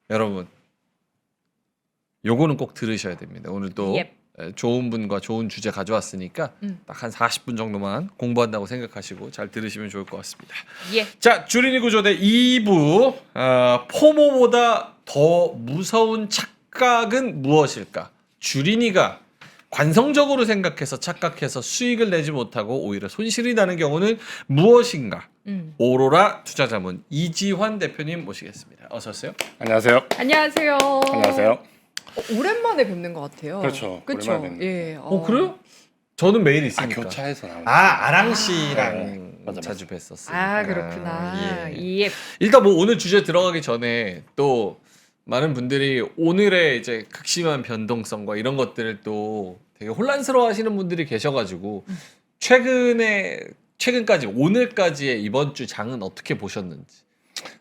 여러분, 요거는 꼭 들으셔야 됩니다. 오늘 또 예. 좋은 분과 좋은 주제 가져왔으니까 딱 한 40분 정도만 공부한다고 생각하시고 잘 들으시면 좋을 것 같습니다. 예. 자, 주린이 구조대 2부 포모보다 더 무서운 착각은 무엇일까? 주린이가 관성적으로 생각해서 착각해서 수익을 내지 못하고 오히려 손실이 나는 경우는 무엇인가? 오로라 투자자문 이지환 대표님 모시겠습니다. 어서 오세요. 안녕하세요. 안녕하세요. 안녕하세요. 오랜만에 뵙는 것 같아요. 그렇죠. 그렇죠. 오랜만에 뵙는 예. 그래요? 저는 매일 아, 있으니까. 교차에서 나오는. 아랑 씨랑 네, 맞아, 자주 뵀었어요. 아 그렇구나. 예. 예. 일단 뭐 오늘 주제 들어가기 전에 또 많은 분들이 오늘의 이제 극심한 변동성과 이런 것들을 또 되게 혼란스러워하시는 분들이 계셔가지고 최근까지 오늘까지의 이번 주 장은 어떻게 보셨는지.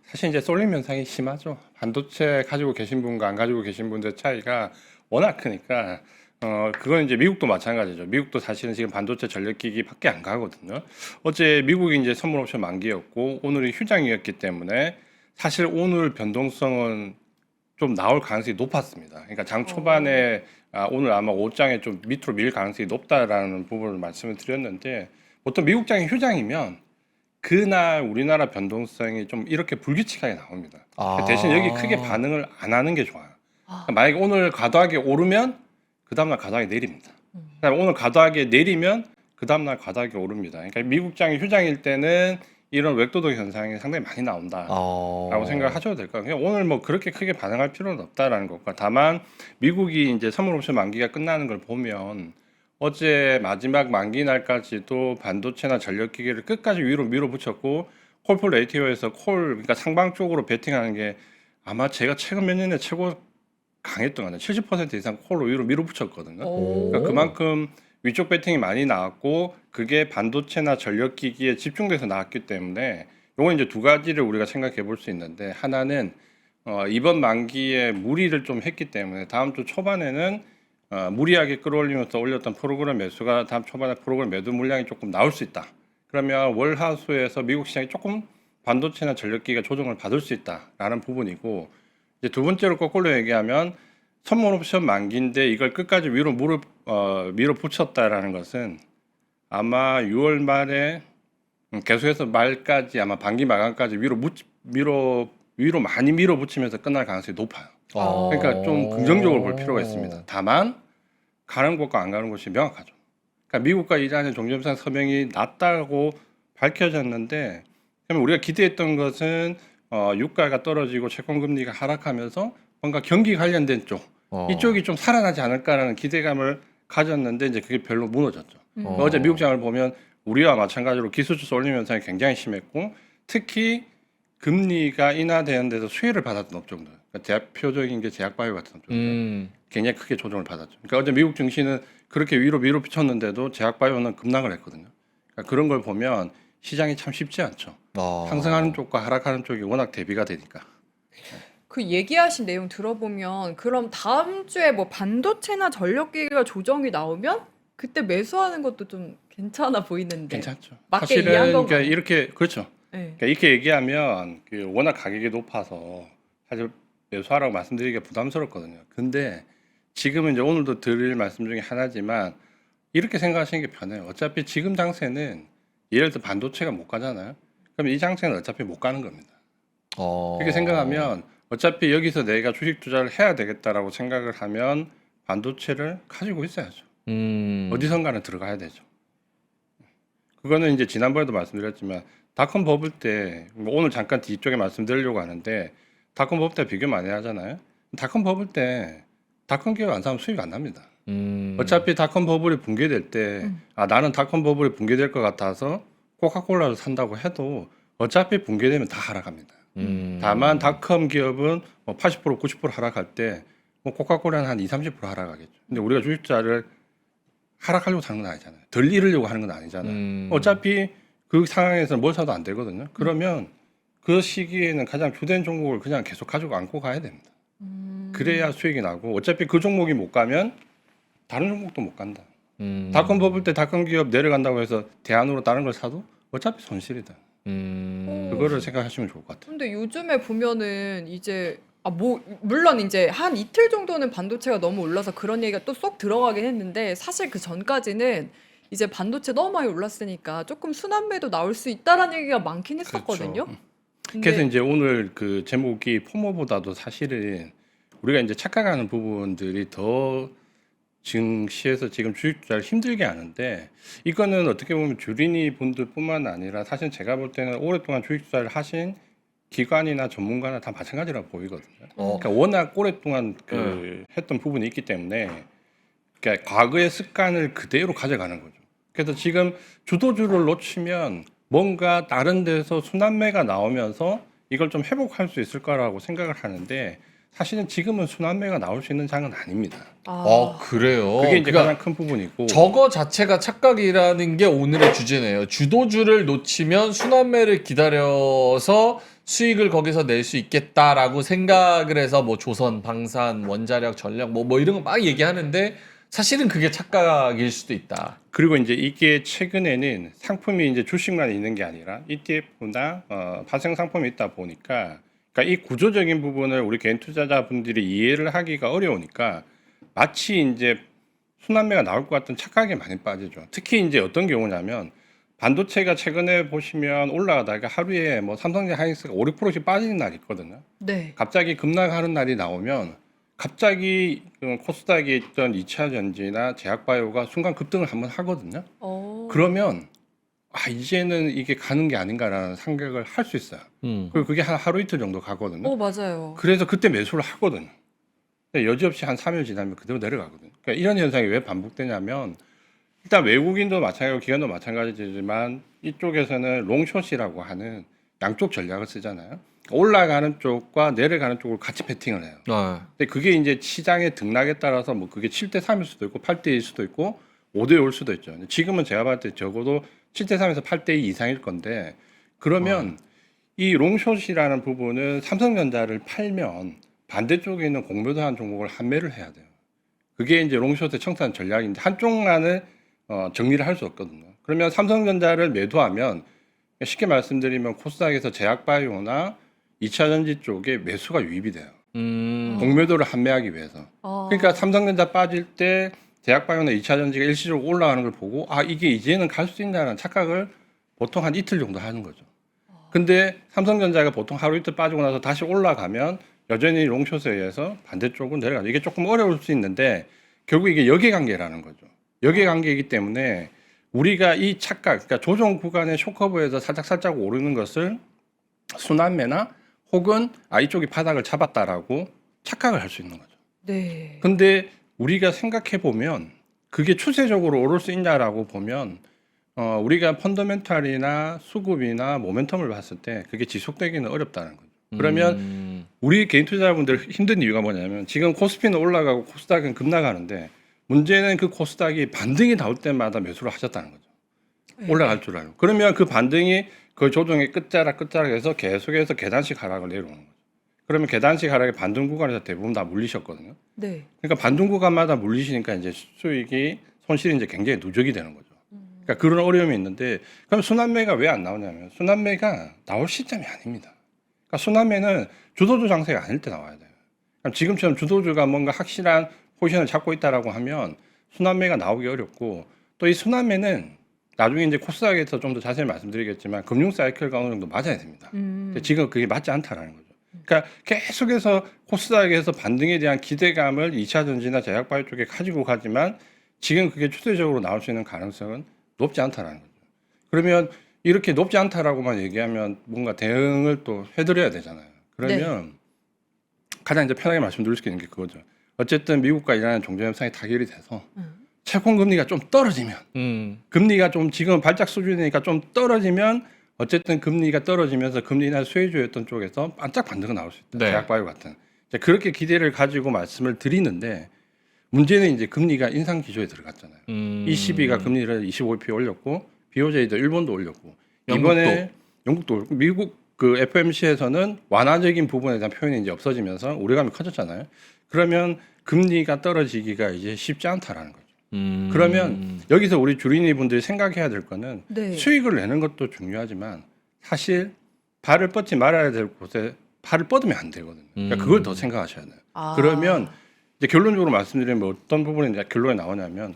사실 이제 쏠림 현상이 심하죠. 반도체 가지고 계신 분과 안 가지고 계신 분들 차이가 워낙 크니까 그건 이제 미국도 마찬가지죠. 미국도 사실은 지금 반도체 전력기기밖에 안 가거든요. 어제 미국이 이제 선물 옵션 만기였고 오늘이 휴장이었기 때문에 사실 오늘 변동성은 좀 나올 가능성이 높았습니다. 그러니까 장 초반에 오늘 아마 5장에 좀 밑으로 밀 가능성이 높다라는 부분을 말씀을 드렸는데 보통 미국장이 휴장이면 그날 우리나라 변동성이 좀 이렇게 불규칙하게 나옵니다. 대신 여기 크게 반응을 안 하는 게 좋아요. 그러니까 만약에 오늘 과도하게 오르면 그 다음날 과도하게 내립니다. 그다음에 오늘 과도하게 내리면 그 다음날 과도하게 오릅니다. 그러니까 미국장이 휴장일 때는 이런 웹도덕 현상이 상당히 많이 나온다라고 생각하셔도 될 것 같아요. 오늘 뭐 그렇게 크게 반응할 필요는 없다라는 것과 다만 미국이 이제 선물 옵션 만기가 끝나는 걸 보면 어제 마지막 만기 날까지도 반도체나 전력기기를 끝까지 위로 밀어붙였고 콜풀 레이티오에서 그러니까 상방 쪽으로 베팅하는 게 아마 제가 최근 몇 년에 최고 강했던 것 같아요. 70% 이상 콜로 위로 밀어붙였거든요. 그러니까 그만큼 위쪽 베팅이 많이 나왔고 그게 반도체나 전력기기에 집중돼서 나왔기 때문에 요건 이제 두 가지를 우리가 생각해 볼 수 있는데 하나는 이번 만기에 무리를 좀 했기 때문에 다음 주 초반에는 무리하게 끌어올리면서 올렸던 프로그램 매수가 다음 초반에 프로그램 매도 물량이 조금 나올 수 있다. 그러면 월하수에서 미국 시장이 조금 반도체나 전력기기가 조정을 받을 수 있다라는 부분이고 이제 두 번째로 거꾸로 얘기하면 선물 옵션 만기인데 이걸 끝까지 위로 밀어붙였다라는 것은 아마 6월 말에 계속해서 말까지 아마 반기 마감까지 위로 많이 밀어붙이면서 끝날 가능성이 높아요. 그러니까 좀 긍정적으로 볼 필요가 있습니다. 다만 가는 곳과 안 가는 곳이 명확하죠. 그러니까 미국과 이란의 종전협상 서명이 낮다고 밝혀졌는데 그러면 우리가 기대했던 것은 유가가 떨어지고 채권 금리가 하락하면서 뭔가 경기 관련된 쪽 이쪽이 좀 살아나지 않을까라는 기대감을 가졌는데 이제 그게 별로 무너졌죠. 어제 미국장을 보면 우리와 마찬가지로 기술주 쏠림 현상이 굉장히 심했고 특히 금리가 인하되는 데서 수혜를 받았던 업종들 그러니까 대표적인 게 제약바이오 같은 업종들 굉장히 크게 조정을 받았죠. 그러니까 어제 미국 증시는 그렇게 위로 밀어붙였는데도 제약바이오는 급락을 했거든요. 그러니까 그런 걸 보면 시장이 참 쉽지 않죠. 상승하는 쪽과 하락하는 쪽이 워낙 대비가 되니까. 그 얘기하신 내용 들어보면 그럼 다음 주에 뭐 반도체나 전력기기가 조정이 나오면 그때 매수하는 것도 좀 괜찮아 보이는데. 괜찮죠. 맞게 사실은 이해한 건가요? 그러니까 이렇게 그렇죠. 네. 그러니까 이렇게 얘기하면 그 워낙 가격이 높아서 사실 매수하라고 말씀드리기가 부담스럽거든요. 근데 지금은 이제 오늘도 드릴 말씀 중에 하나지만 이렇게 생각하시는 게 편해요. 어차피 지금 장세는 예를 들어 반도체가 못 가잖아요. 그럼 이 장세는 어차피 못 가는 겁니다. 그렇게 생각하면 어차피 여기서 내가 주식 투자를 해야 되겠다라고 생각을 하면 반도체를 가지고 있어야죠. 어디선가는 들어가야 되죠. 그거는 이제 지난번에도 말씀드렸지만 닷컴 버블 때 오늘 잠깐 뒤쪽에 말씀드리려고 하는데 닷컴 버블 때 비교 많이 하잖아요. 닷컴 버블 때 닷컴 기업 안 사면 수익 안 납니다. 어차피 닷컴 버블이 붕괴될 때 나는 닷컴 버블이 붕괴될 것 같아서 코카콜라를 산다고 해도 어차피 붕괴되면 다 하락합니다. 다만 닷컴 기업은 뭐 80% 90% 하락할 때 뭐 코카콜라는 한 20, 30% 하락하겠죠. 근데 우리가 주식자를 하락하려고 사는 건 아니잖아요. 덜 잃으려고 하는 건 아니잖아요. 어차피 그 상황에서는 뭘 사도 안 되거든요. 그러면 그 시기에는 가장 주된 종목을 그냥 계속 가지고 안고 가야 됩니다. 그래야 수익이 나고 어차피 그 종목이 못 가면 다른 종목도 못 간다. 닷컴 버블 때 닷컴 기업 내려간다고 해서 대안으로 다른 걸 사도 어차피 손실이다. 그거를 생각하시면 좋을 것 같아요. 근데 요즘에 보면은 이제 뭐 물론 이제 한 이틀 정도는 반도체가 너무 올라서 그런 얘기가 또 쏙 들어가긴 했는데 사실 그 전까지는 이제 반도체 너무 많이 올랐으니까 조금 순환매도 나올 수 있다라는 얘기가 많긴 했었거든요. 그래서 근데 이제 오늘 그 제목이 포모보다도 사실은 우리가 이제 착각하는 부분들이 더 증시에서 지금 주식 투자를 힘들게 하는데 이거는 어떻게 보면 주린이 분들뿐만 아니라 사실 제가 볼 때는 오랫동안 주식 투자를 하신 기관이나 전문가나 다 마찬가지라고 보이거든요. 그러니까 워낙 오랫동안 했던 부분이 있기 때문에 그러니까 과거의 습관을 그대로 가져가는 거죠. 그래서 지금 주도주를 놓치면 뭔가 다른 데서 순환매가 나오면서 이걸 좀 회복할 수 있을 거라고 생각을 하는데 사실은 지금은 순환매가 나올 수 있는 장은 아닙니다. 그래요. 그게 이제 그러니까 가장 큰 부분이고 저거 자체가 착각이라는 게 오늘의 주제네요. 주도주를 놓치면 순환매를 기다려서 수익을 거기서 낼 수 있겠다라고 생각을 해서 뭐 조선, 방산, 원자력, 전력 뭐 이런 거 막 얘기하는데 사실은 그게 착각일 수도 있다. 그리고 이제 이게 최근에는 상품이 이제 주식만 있는 게 아니라 ETF나 파생 상품이 있다 보니까 그러니까 이 구조적인 부분을 우리 개인 투자자분들이 이해를 하기가 어려우니까 마치 이제 순환매가 나올 것 같은 착각에 많이 빠지죠. 특히 이제 어떤 경우냐면 반도체가 최근에 보시면 올라가다가 하루에 뭐 삼성전자 하이닉스가 5, 6%씩 빠지는 날이 있거든요. 네. 갑자기 급락하는 날이 나오면 갑자기 코스닥에 있던 2차 전지나 제약바이오가 순간 급등을 한번 하거든요. 그러면 이제는 이게 가는 게 아닌가라는 생각을 할 수 있어요. 그리고 그게 한 하루 이틀 정도 가거든요. 맞아요. 그래서 그때 매수를 하거든요. 근데 여지없이 한 3일 지나면 그대로 내려가거든요. 그러니까 이런 현상이 왜 반복되냐면 일단 외국인도 마찬가지고 기관도 마찬가지지만 이쪽에서는 롱숏이라고 하는 양쪽 전략을 쓰잖아요. 올라가는 쪽과 내려가는 쪽을 같이 베팅을 해요. 근데 그게 이제 시장의 등락에 따라서 뭐 그게 7대 3일 수도 있고 8대 1일 수도 있고 5대 5일 수도 있죠. 근데 지금은 제가 봤을 때 적어도 7대 3에서 8대 2 이상일 건데 그러면 이 롱숏이라는 부분은 삼성전자를 팔면 반대쪽에 있는 공매도한 종목을 환매를 해야 돼요. 그게 이제 롱숏의 청산 전략인데 한쪽만을 정리를 할 수 없거든요. 그러면 삼성전자를 매도하면 쉽게 말씀드리면 코스닥에서 제약바이오나 2차 전지 쪽에 매수가 유입이 돼요. 공매도를 환매하기 위해서. 그러니까 삼성전자 빠질 때 제약바이오나 2차 전지가 일시적으로 올라가는 걸 보고 이게 이제는 갈 수 있다는 착각을 보통 한 이틀 정도 하는 거죠. 근데 삼성전자가 보통 하루 이틀 빠지고 나서 다시 올라가면 여전히 롱숏에 의해서 반대쪽으로 내려가죠. 이게 조금 어려울 수 있는데 결국 이게 역의관계라는 거죠. 역의관계이기 때문에 우리가 이 착각, 그러니까 조정 구간의 쇼커브에서 살짝 오르는 것을 순환매나 혹은 이쪽이 바닥을 잡았다라고 착각을 할 수 있는 거죠. 네. 근데 우리가 생각해 보면 그게 추세적으로 오를 수 있냐라고 보면 우리가 펀더멘탈이나 수급이나 모멘텀을 봤을 때 그게 지속되기는 어렵다는 거죠. 그러면 우리 개인 투자자분들 힘든 이유가 뭐냐면 지금 코스피는 올라가고 코스닥은 급락하는데 문제는 그 코스닥이 반등이 나올 때마다 매수를 하셨다는 거죠. 올라갈 줄 알고. 그러면 그 반등이 그 조정의 끝자락에서 계속해서 계단식 하락을 내려오는 거죠. 그러면 계단식 하락의 반등 구간에서 대부분 다 물리셨거든요. 네. 그러니까 반등 구간마다 물리시니까 이제 수익이 손실이 이제 굉장히 누적이 되는 거죠. 그러니까 그런 어려움이 있는데 그럼 순환매가 왜 안 나오냐면 순환매가 나올 시점이 아닙니다. 그러니까 순환매는 주도주 장세가 아닐 때 나와야 돼요. 그럼 지금처럼 주도주가 뭔가 확실한 포지션을 잡고 있다라고 하면 순환매가 나오기 어렵고 또 이 순환매는 나중에 이제 코스닥에서 좀 더 자세히 말씀드리겠지만 금융 사이클과 어느 정도 맞아야 됩니다. 근데 지금 그게 맞지 않다라는 거죠. 그러니까 계속해서 코스닥에서 반등에 대한 기대감을 2차 전지나 제약바이오 쪽에 가지고 가지만 지금 그게 추세적으로 나올 수 있는 가능성은 높지 않다라는 거죠. 그러면 이렇게 높지 않다라고만 얘기하면 뭔가 대응을 또 해드려야 되잖아요. 그러면 가장 이제 편하게 말씀드릴 수 있는 게 그거죠. 어쨌든 미국과 이란의 종전협상이 타결이 돼서 채권 금리가 좀 떨어지면 금리가 좀 지금 발작 수준이니까 좀 떨어지면 어쨌든 금리가 떨어지면서 금리나 수혜주였던 쪽에서 반짝 반등이 나올 수 있다. 제약바이오 같은. 그렇게 기대를 가지고 말씀을 드리는데 문제는 이제 금리가 인상 기조에 들어갔잖아요. ECB가 금리를 25bp 올렸고 BOJ도 일본도 올렸고 이번에 영국도 올렸고 미국 그 FOMC에서는 완화적인 부분에 대한 표현이 이제 없어지면서 우려감이 커졌잖아요. 그러면 금리가 떨어지기가 이제 쉽지 않다라는 거죠. 그러면 여기서 우리 주린이 분들이 생각해야 될 거는 수익을 내는 것도 중요하지만 사실 발을 뻗지 말아야 될 곳에 팔을 뻗으면 안 되거든요. 그러니까 음. 그걸 더 생각하셔야 돼요. 아. 그러면 이제 결론적으로 말씀드리면 어떤 부분에 이제 결론이 나오냐면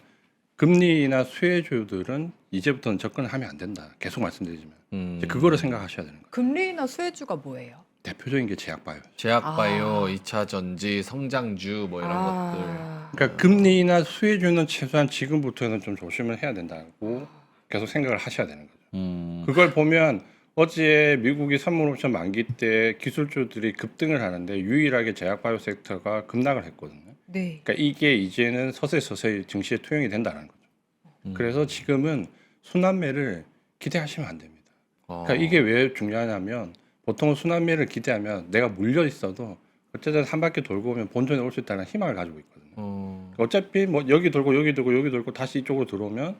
금리나 수혜주들은 이제부터는 접근을 하면 안 된다. 계속 말씀드리지만 이제 그거를 생각하셔야 되는 거예요. 금리나 수혜주가 뭐예요? 대표적인 게 제약바이오. 제약바이오, 아. 2차 전지, 성장주 뭐 이런 것들. 그러니까 금리나 수혜주는 최소한 지금부터는 좀 조심을 해야 된다고 계속 생각을 하셔야 되는 거죠. 그걸 보면 어제 미국이 선물 옵션 만기 때 기술주들이 급등을 하는데 유일하게 제약바이오 섹터가 급락을 했거든요. 네. 그러니까 이게 이제는 서서히 증시에 투영이 된다는 거죠. 그래서 지금은 순환매를 기대하시면 안 됩니다. 그러니까 이게 왜 중요하냐면 보통 순환매를 기대하면 내가 물려 있어도 어쨌든 한 바퀴 돌고 오면 본전에 올 수 있다는 희망을 가지고 있거든요. 어차피 뭐 여기 돌고 여기 돌고 여기 돌고 다시 이쪽으로 들어오면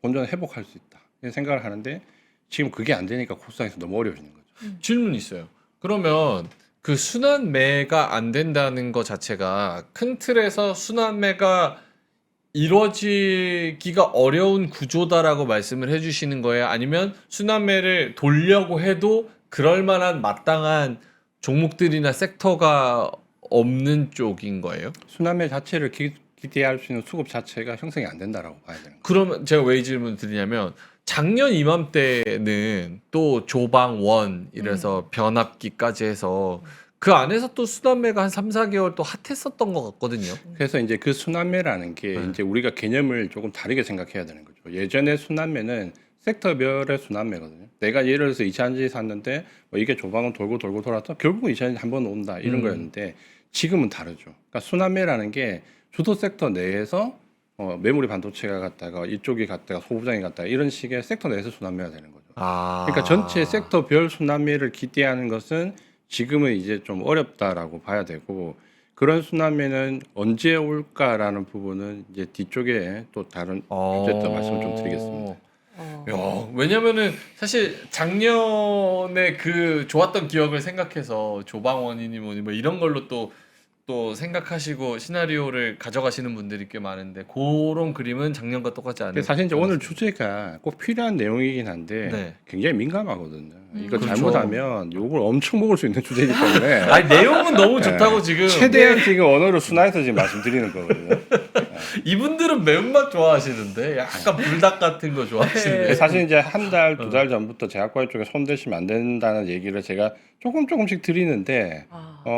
본전을 회복할 수 있다 이런 생각을 하는데 지금 그게 안 되니까 코스닥에서 너무 어려워지는 거죠. 질문 있어요. 그러면 그 순환매가 안 된다는 것 자체가 큰 틀에서 순환매가 이루어지기가 어려운 구조다라고 말씀을 해주시는 거예요? 아니면 순환매를 돌려고 해도 그럴 만한 마땅한 종목들이나 섹터가 없는 쪽인 거예요? 순환매 자체를 기대할 수 있는 수급 자체가 형성이 안 된다라고 봐야 되는 거죠. 그러면 제가 왜 이 질문을 드리냐면 작년 이맘때는 또 조방원 이래서 변압기까지 해서 그 안에서 또 순환매가 한 3, 4개월 또 핫했었던 것 같거든요. 그래서 이제 그 순환매라는 게 이제 우리가 개념을 조금 다르게 생각해야 되는 거죠. 예전에 순환매는 섹터별의 순환매거든요. 내가 예를 들어서 2차전지 샀는데 뭐 이게 조방은 돌고 돌고 돌아서 결국은 2차전지 한 번 온다 이런 거였는데 지금은 다르죠. 그러니까 순환매라는 게 주도 섹터 내에서 메모리 반도체가 갔다가 이쪽이 갔다가 소부장이 갔다가 이런 식의 섹터 내에서 순환매가 되는 거죠. 그러니까 전체 섹터별 순환매를 기대하는 것은 지금은 이제 좀 어렵다라고 봐야 되고 그런 순환매는 언제 올까라는 부분은 이제 뒤쪽에 또 다른 주제도 말씀 좀 드리겠습니다. 야, 왜냐면은 사실 작년에 그 좋았던 기억을 생각해서 조방원이니 뭐니 뭐 이런 걸로 또 생각하시고 시나리오를 가져가시는 분들이 꽤 많은데 그런 그림은 작년과 똑같지 않은. 근데 사실 이제 오늘 주제가 꼭 필요한 내용이긴 한데 네. 굉장히 민감하거든요. 이거 그렇죠. 잘못하면 욕을 엄청 먹을 수 있는 주제이기 때문에 아니 내용은 너무 좋다고 지금. 최대한 지금 언어를 순화해서 지금 말씀드리는 거거든요. 이분들은 매운맛 좋아하시는데 약간 불닭 같은 거 좋아하시는데. 사실 이제 한 달, 두 달 전부터 제약바이오 쪽에 손대시면 안 된다는 얘기를 제가 조금씩 드리는데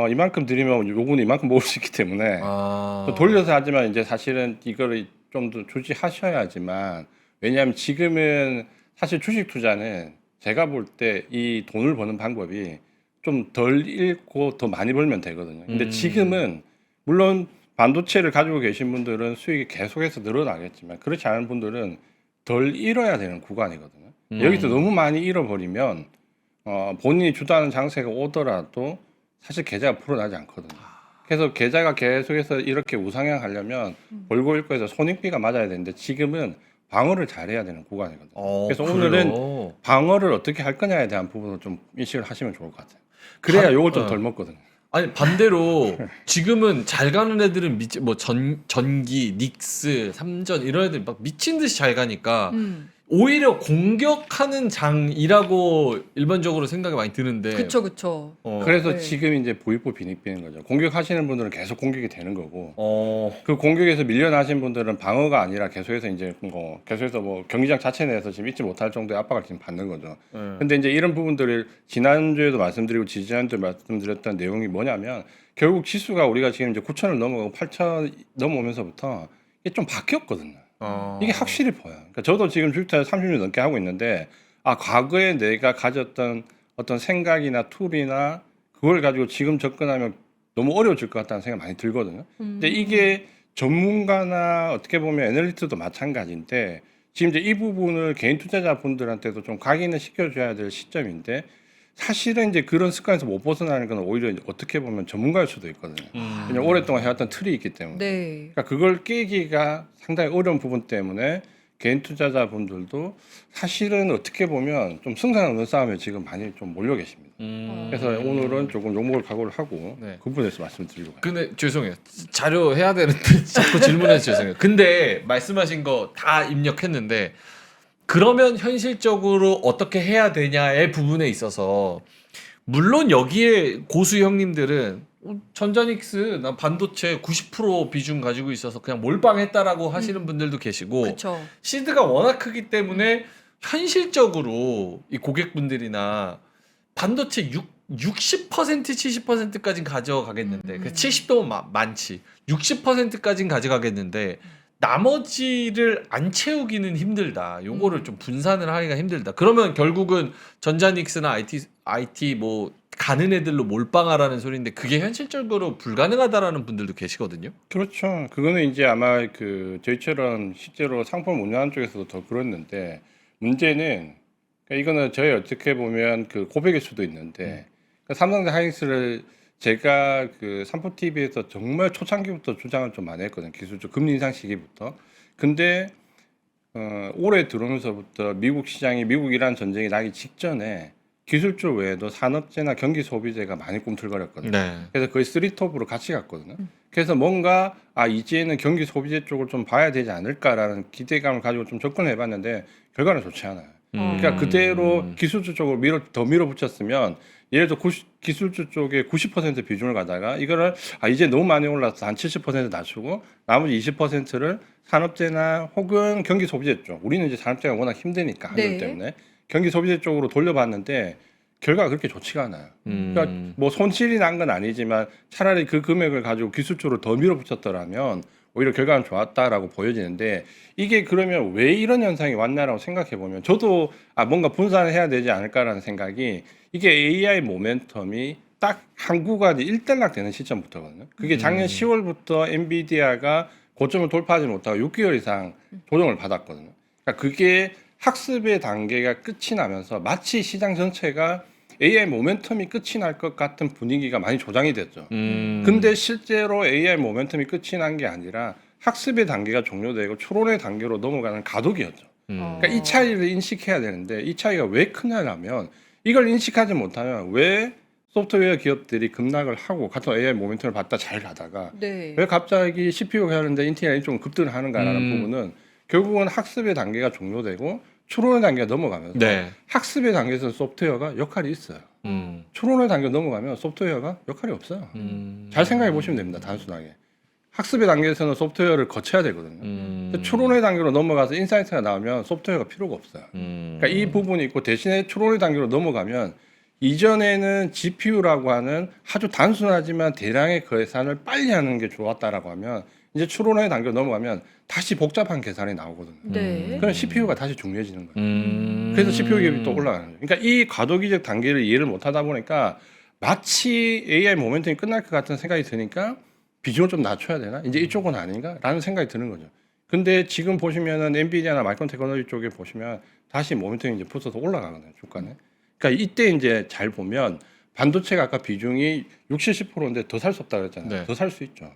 이만큼 드리면 요거는 이만큼 먹을 수 있기 때문에 또 돌려서 하지만 이제 사실은 이거를 좀 더 주지하셔야지만 왜냐하면 지금은 사실 주식 투자는 제가 볼 때 이 돈을 버는 방법이 좀 덜 잃고 더 많이 벌면 되거든요. 근데 지금은 물론 반도체를 가지고 계신 분들은 수익이 계속해서 늘어나겠지만 그렇지 않은 분들은 덜 잃어야 되는 구간이거든요. 여기서 너무 많이 잃어버리면 본인이 주도하는 장세가 오더라도 사실 계좌가 풀어나지 않거든요. 그래서 계좌가 계속해서 이렇게 우상향하려면 벌고 잃고 해서 손익비가 맞아야 되는데 지금은 방어를 잘해야 되는 구간이거든요. 그래서 오늘은 방어를 어떻게 할 거냐에 대한 부분을 좀 인식을 하시면 좋을 것 같아요. 그래야 요걸 좀 덜 먹거든요. 아니 반대로 지금은 잘 가는 애들은 뭐 전기, 닉스, 삼전 이런 애들 막 미친 듯이 잘 가니까 오히려 공격하는 장이라고 일반적으로 생각이 많이 드는데. 그쵸. 그래서 네. 지금 이제 부익부 빈익빈인 거죠. 공격하시는 분들은 계속 공격이 되는 거고, 그 공격에서 밀려나신 분들은 방어가 아니라 계속해서 이제 계속해서 뭐 경기장 자체 내에서 지금 잊지 못할 정도의 압박을 지금 받는 거죠. 근데 이제 이런 부분들을 지난주에도 말씀드리고 지지난주에 말씀드렸던 내용이 뭐냐면 결국 지수가 우리가 지금 이제 9,000을 넘어가고 8,000 넘어오면서부터 이게 좀 바뀌었거든요. 이게 확실히 보여요. 그러니까 저도 지금 주식투자 30년 넘게 하고 있는데 과거에 내가 가졌던 어떤 생각이나 툴이나 그걸 가지고 지금 접근하면 너무 어려워질 것 같다는 생각이 많이 들거든요. 근데 이게 전문가나 어떻게 보면 애널리스트도 마찬가지인데 지금 이제 이 부분을 개인 투자자분들한테도 좀 각인을 시켜줘야 될 시점인데 사실은 이제 그런 습관에서 못 벗어나는 건 오히려 어떻게 보면 전문가일 수도 있거든요. 왜냐면 오랫동안 해왔던 틀이 있기 때문에. 네. 그러니까 그걸 깨기가 상당히 어려운 부분 때문에 개인 투자자분들도 사실은 어떻게 보면 좀 승산 없는 싸움에 지금 많이 좀 몰려 계십니다. 그래서 오늘은 조금 욕먹을 각오를 하고 네. 그 부분에서 말씀드리고 가요. 근데 죄송해요. 자료 해야 되는데 자꾸 질문해서 죄송해요. 근데 말씀하신 거 다 입력했는데 그러면 현실적으로 어떻게 해야 되냐의 부분에 있어서 물론 여기에 고수 형님들은 전자닉스 나 반도체 90% 비중 가지고 있어서 그냥 몰빵했다라고 하시는 분들도 계시고 그렇죠. 시드가 워낙 크기 때문에 현실적으로 이 고객분들이나 반도체 60% 70%까지는 가져가겠는데 그 70도 많지 60%까지는 가져가겠는데 나머지를 안 채우기는 힘들다. 요거를 좀 분산을 하기가 힘들다. 그러면 결국은 전자닉스나 IT 뭐 가는 애들로 몰빵하라는 소리인데 그게 현실적으로 불가능하다라는 분들도 계시거든요. 그렇죠. 그거는 이제 아마 그 저희처럼 실제로 상품 운영하는 쪽에서도 더 그랬는데 문제는 그러니까 이거는 저희 어떻게 보면 그 고백일 수도 있는데 그러니까 삼성전자 하이닉스를 제가 그 삼포 TV에서 정말 초창기부터 주장을 좀 많이 했거든요. 기술적 금리 인상 시기부터. 근데 올해 들어오면서부터 미국 시장이 미국이란 전쟁이 나기 직전에 기술주 외에도 산업재나 경기 소비재가 많이 꿈틀거렸거든요. 네. 그래서 거의 쓰리톱으로 같이 갔거든요. 그래서 뭔가 이제는 경기 소비재 쪽을 좀 봐야 되지 않을까라는 기대감을 가지고 좀 접근해봤는데 결과는 좋지 않아요. 그러니까 그대로 기술주 쪽으로 더 밀어붙였으면 예를 들어 기술주 쪽에 90% 비중을 가다가 이거를 이제 너무 많이 올라서 한 70% 낮추고 나머지 20%를 산업재나 혹은 경기 소비재 쪽 우리는 이제 산업재가 워낙 힘드니까 한일 네. 때문에 경기 소비재 쪽으로 돌려봤는데 결과가 그렇게 좋지가 않아요. 그러니까 뭐 손실이 난 건 아니지만 차라리 그 금액을 가지고 기술적으로 더 밀어붙였더라면 오히려 결과는 좋았다라고 보여지는데 이게 그러면 왜 이런 현상이 왔나라고 생각해 보면 저도 뭔가 분산을 해야 되지 않을까라는 생각이 이게 AI 모멘텀이 딱 한 구간이 일단락되는 시점부터거든요. 그게 작년 10월부터 엔비디아가 고점을 돌파하지 못하고 6개월 이상 조정을 받았거든요. 그러니까 그게 학습의 단계가 끝이 나면서 마치 시장 전체가 AI 모멘텀이 끝이 날 것 같은 분위기가 많이 조장이 됐죠. 근데 실제로 AI 모멘텀이 끝이 난 게 아니라 학습의 단계가 종료되고 추론의 단계로 넘어가는 가독이었죠. 그러니까 이 차이를 인식해야 되는데 이 차이가 왜 크냐면 이걸 인식하지 못하면 왜 소프트웨어 기업들이 급락을 하고 같은 AI 모멘텀을 받다 잘 가다가 네. 왜 갑자기 CPU가 하는데 인텔이 좀 급등을 하는가라는 부분은 결국은 학습의 단계가 종료되고 추론의 단계가 넘어가면서 네. 학습의 단계에서 소프트웨어가 역할이 있어요. 추론의 단계가 넘어가면 소프트웨어가 역할이 없어요. 잘 생각해 보시면 됩니다. 단순하게. 학습의 단계에서는 소프트웨어를 거쳐야 되거든요. 근데 추론의 단계로 넘어가서 인사이트가 나오면 소프트웨어가 필요가 없어요. 그러니까 이 부분이 있고 대신에 추론의 단계로 넘어가면 이전에는 GPU라고 하는 아주 단순하지만 대량의 계산을 빨리 하는 게 좋았다라고 하면 이제 추론의 단계로 넘어가면 다시 복잡한 계산이 나오거든요. 네. 그럼 CPU가 다시 중요해지는 거예요. 그래서 CPU 기업이 또 올라가는 거예요. 그러니까 이 과도기적 단계를 이해를 못 하다 보니까 마치 AI 모멘텀이 끝날 것 같은 생각이 드니까 비중을 좀 낮춰야 되나? 이제 이쪽은 아닌가라는 생각이 드는 거죠. 근데 지금 보시면은 엔비디아나 마이크론 테크놀로지 쪽에 보시면 다시 모멘텀이 이제 붙어서 올라가거든요. 주가는. 그러니까 이때 이제 잘 보면 반도체가 아까 비중이 60, 70%인데 더 살 수 없다 그랬잖아요. 네. 더 살 수 있죠.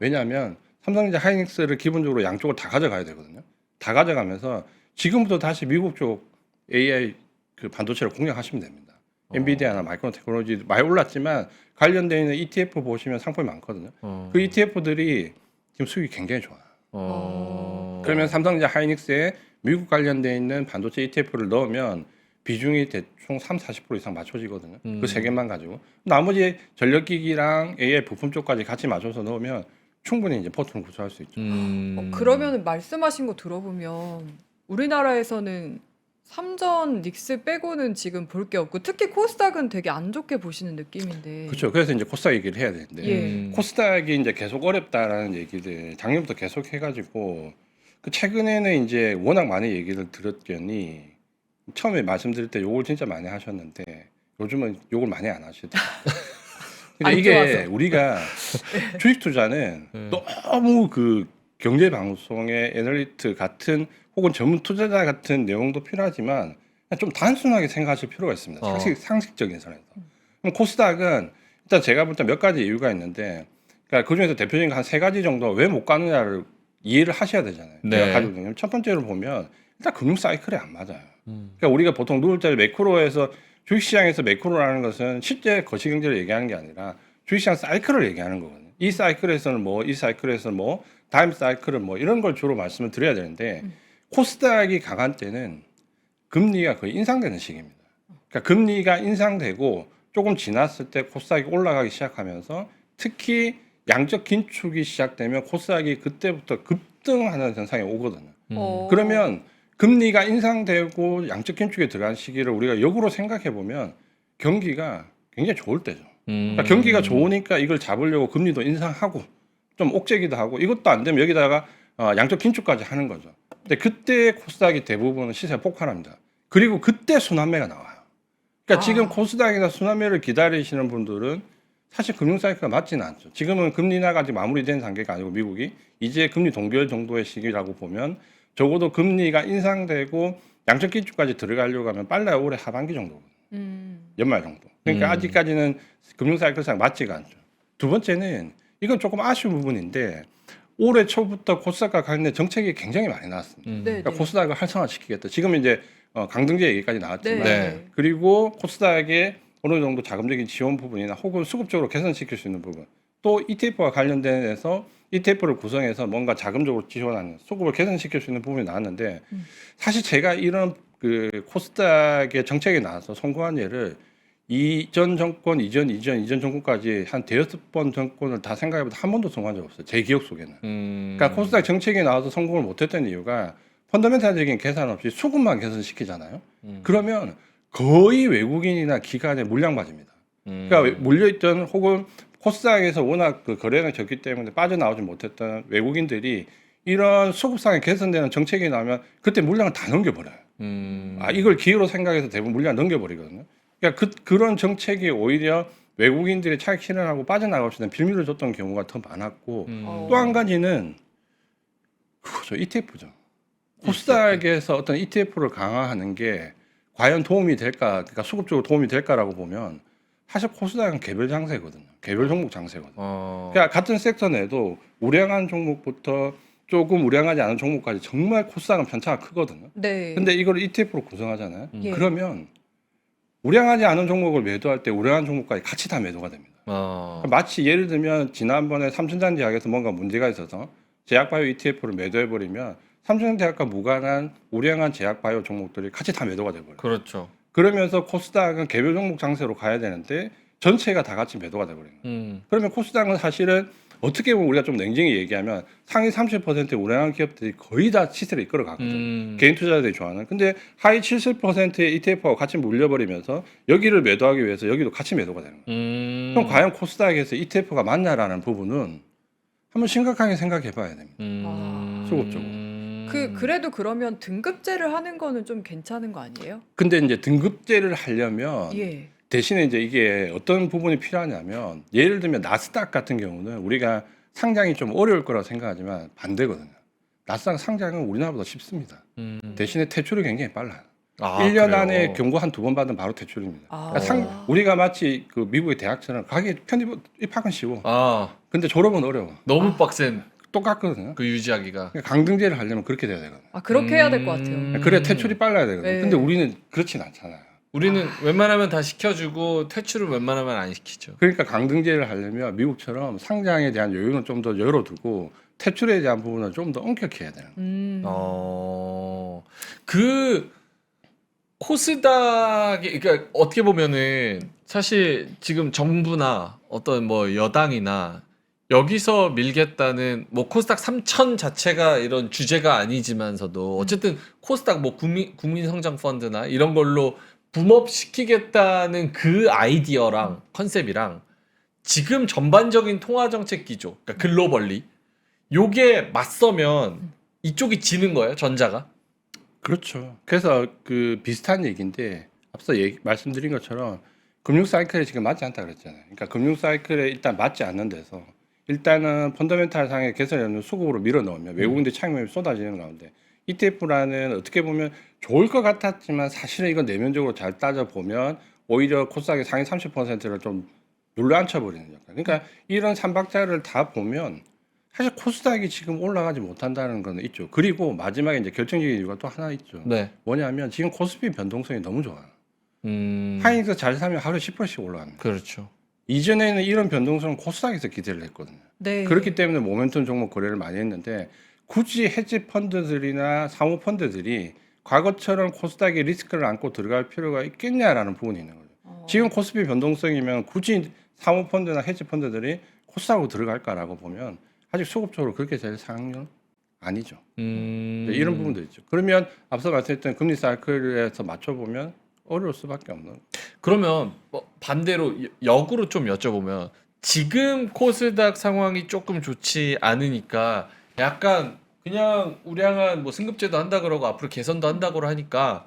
왜냐하면 삼성전자 하이닉스를 기본적으로 양쪽을 다 가져가야 되거든요. 다 가져가면서 지금부터 다시 미국 쪽 AI 그 반도체를 공략하시면 됩니다. 엔비디아나 마이크론 테크놀로지 많이 올랐지만 관련되어 있는 ETF 보시면 상품이 많거든요. 그 ETF들이 지금 수익이 굉장히 좋아요. 그러면 삼성전자 하이닉스에 미국 관련되어 있는 반도체 ETF를 넣으면 비중이 대충 30-40% 이상 맞춰지거든요. 그 세 개만 가지고 나머지 전력기기랑 AI 부품 쪽까지 같이 맞춰서 넣으면 충분히 이제 포트를 구성할 수 있죠. 그러면 말씀하신 거 들어보면 우리나라에서는 삼전 닉스 빼고는 지금 볼 게 없고 특히 코스닥은 되게 안 좋게 보시는 느낌인데. 그렇죠. 그래서 이제 코스닥 얘기를 해야 되는데 예. 코스닥이 이제 계속 어렵다라는 얘기들 작년부터 계속 해가지고 그 최근에는 이제 워낙 많은 얘기를 들었더니 처음에 말씀드릴 때 욕을 진짜 많이 하셨는데 요즘은 욕을 많이 안 하시더라고요. 근데 안 이게 좋아서. 우리가 주식 투자는 너무 그 경제 방송의 애널리스트 같은 혹은 전문 투자자 같은 내용도 필요하지만 그냥 좀 단순하게 생각하실 필요가 있습니다. 상식적인 선에서. 그럼 코스닥은 일단 제가 볼 때 몇 가지 이유가 있는데 그러니까 그 중에서 대표적인 한 세 가지 정도 왜 못 가느냐를 이해를 하셔야 되잖아요. 네. 제가 가지고 있는 첫 번째로 보면 일단 금융 사이클이 안 맞아요. 그러니까 우리가 보통 누울자리 매크로에서 주식시장에서 매크로라는 것은 실제 거시경제를 얘기하는 게 아니라 주식시장 사이클을 얘기하는 거거든요. 이 사이클에서는 뭐, 이 사이클에서는 뭐, 다음 사이클은 뭐 이런 걸 주로 말씀을 드려야 되는데 코스닥이 강한 때는 금리가 거의 인상되는 시기입니다. 그러니까 금리가 인상되고 조금 지났을 때 코스닥이 올라가기 시작하면서 특히 양적 긴축이 시작되면 코스닥이 그때부터 급등하는 현상이 오거든요. 그러면 금리가 인상되고 양적 긴축에 들어간 시기를 우리가 역으로 생각해 보면 경기가 굉장히 좋을 때죠. 그러니까 경기가 좋으니까 이걸 잡으려고 금리도 인상하고 좀 옥죄기도 하고 이것도 안 되면 여기다가 양적 긴축까지 하는 거죠. 근데 그때 코스닥이 대부분 시세가 폭발합니다. 그리고 그때 순환매가 나와요. 그러니까 지금 코스닥이나 순환매를 기다리시는 분들은 사실 금융 사이클가 맞지는 않죠. 지금은 금리 인하가 아직 마무리된 단계가 아니고 미국이 이제 금리 동결 정도의 시기라고 보면 적어도 금리가 인상되고 양적 긴축까지 들어가려고 하면 빨라야 올해 하반기 정도거든요. 연말 정도. 그러니까 아직까지는 금융 사이클상 맞지가 않죠. 두 번째는 이건 조금 아쉬운 부분인데 올해 초부터 코스닥과 관련된 정책이 굉장히 많이 나왔습니다. 그러니까 코스닥을 활성화시키겠다. 지금 이제 강등제 얘기까지 나왔지만 네. 그리고 코스닥에 어느 정도 자금적인 지원 부분이나 혹은 수급적으로 개선시킬 수 있는 부분 또 ETF와 관련된 데서 ETF를 구성해서 뭔가 자금적으로 지원하는 수급을 개선시킬 수 있는 부분이 나왔는데 사실 제가 이런 그 코스닥의 정책이 나와서 성공한 예를 이전 정권, 이전 정권까지 한 대여섯 번 정권을 다 생각해봐도 한 번도 성공한 적 없어요. 제 기억 속에는. 그러니까 코스닥 정책이 나와서 성공을 못했던 이유가 펀더멘탈적인 계산 없이 수급만 개선시키잖아요. 그러면 거의 외국인이나 기관에 물량 맞습니다. 그러니까 물려있던 혹은 코스닥에서 워낙 그 거래량이 적기 때문에 빠져나오지 못했던 외국인들이 이런 수급상에 개선되는 정책이 나오면 그때 물량을 다 넘겨버려요. 이걸 기회로 생각해서 대부분 물량을 넘겨버리거든요. 그러니까 그런 정책이 오히려 외국인들이 차익 실현하고 빠져나갈 수 있는 빌미를 줬던 경우가 더 많았고 또 한 가지는 그거죠. ETF죠. 코스닥에서 어떤 ETF를 강화하는 게 과연 도움이 될까, 그러니까 수급적으로 도움이 될까라고 보면 사실 코스닥은 개별 장세거든요. 개별 종목 장세거든요. 그러니까 같은 섹터 내도 우량한 종목부터 조금 우량하지 않은 종목까지 정말 코스닥은 편차가 크거든요. 네. 근데 이걸 ETF로 구성하잖아요. 예. 그러면 우량하지 않은 종목을 매도할 때 우량한 종목까지 같이 다 매도가 됩니다. 마치 예를 들면 지난번에 삼천장제약에서 뭔가 문제가 있어서 제약바이오 ETF를 매도해버리면 삼천장제약과 무관한 우량한 제약바이오 종목들이 같이 다 매도가 돼버려요. 그렇죠. 그러면서 코스닥은 개별 종목 장세로 가야 되는데 전체가 다 같이 매도가 돼버리는 거예요. 그러면 코스닥은 사실은 어떻게 보면 우리가 좀 냉정히 얘기하면 상위 30%의 우량한 기업들이 거의 다 시세를 이끌어 가거든. 개인 투자자들이 좋아하는. 근데 하위 70%의 ETF하고 같이 물려버리면서 여기를 매도하기 위해서 여기도 같이 매도가 되는 거예요. 그럼 과연 코스닥에서 ETF가 맞냐라는 부분은 한번 심각하게 생각해 봐야 됩니다. 수급적으로. 그래도 그러면 등급제를 하는 거는 좀 괜찮은 거 아니에요? 근데 이제 등급제를 하려면 예. 대신에 이제 이게 어떤 부분이 필요하냐면 예를 들면 나스닥 같은 경우는 우리가 상장이 좀 어려울 거라고 생각하지만 반대거든요. 나스닥 상장은 우리나라보다 쉽습니다. 대신에 퇴출이 굉장히 빨라요. 1년 그래요? 안에 경고 한 두 번 받으면 바로 퇴출입니다. 그러니까 우리가 마치 그 미국의 대학처럼 가게 편입 입학은 쉬워. 근데 졸업은 어려워. 너무 빡센 똑같거든요. 그 유지하기가. 그러니까 강등제를 하려면 그렇게 돼야 되거든요. 그렇게 해야 될 것 같아요. 그래 퇴출이 빨라야 되거든요. 네. 근데 우리는 그렇진 않잖아요. 우리는 웬만하면 다 시켜주고 퇴출을 웬만하면 안 시키죠. 그러니까 강등제를 하려면 미국처럼 상장에 대한 여유는 좀 더 열어두고 퇴출에 대한 부분은 좀 더 엄격해야 되는 거예요. 그 코스닥이 그러니까 어떻게 보면은 사실 지금 정부나 어떤 뭐 여당이나 여기서 밀겠다는 뭐 코스닥 3000 자체가 이런 주제가 아니지만서도 어쨌든 코스닥 뭐 국민 성장 펀드나 이런 걸로 붐업시키겠다는 그 아이디어랑 컨셉이랑 지금 전반적인 통화 정책 기조, 그러니까 글로벌리 요게 맞서면 이쪽이 지는 거예요, 전자가? 그렇죠. 그래서 그 비슷한 얘기인데 앞서 말씀드린 것처럼 금융 사이클에 지금 맞지 않다 그랬잖아요. 그러니까 금융 사이클에 일단 맞지 않는 데서 일단은 펀더멘탈 상의 개선이 없는 수급으로 밀어넣으면 외국인들 차익률이 쏟아지는 가운데 ETF라는 어떻게 보면 좋을 것 같았지만 사실은 이건 내면적으로 잘 따져보면 오히려 코스닥의 상위 30%를 좀 눌러앉혀버리는 역할. 그러니까 이런 삼박자를 다 보면 사실 코스닥이 지금 올라가지 못한다는 건 있죠. 그리고 마지막에 이제 결정적인 이유가 또 하나 있죠. 네. 뭐냐면 지금 코스피 변동성이 너무 좋아요. 하이닉스 잘 사면 하루에 10%씩 올라갑니다. 그렇죠. 이전에는 이런 변동성은 코스닥에서 기대를 했거든요. 네. 그렇기 때문에 모멘텀 종목 거래를 많이 했는데 굳이 헤지 펀드들이나 사모 펀드들이 과거처럼 코스닥에 리스크를 안고 들어갈 필요가 있겠냐라는 부분이 있는 거죠. 지금 코스피 변동성이면 굳이 사모펀드나 헤지펀드들이 코스닥으로 들어갈까라고 보면 아직 수급적으로 그렇게 될 상황은 아니죠. 이런 부분도 있죠. 그러면 앞서 말씀했던 금리 사이클에서 맞춰보면 어려울 수밖에 없는. 그러면 뭐 반대로 역으로 좀 여쭤보면 지금 코스닥 상황이 조금 좋지 않으니까 약간 그냥 우량한 뭐 승급제도 한다 그러고 앞으로 개선도 한다고 하니까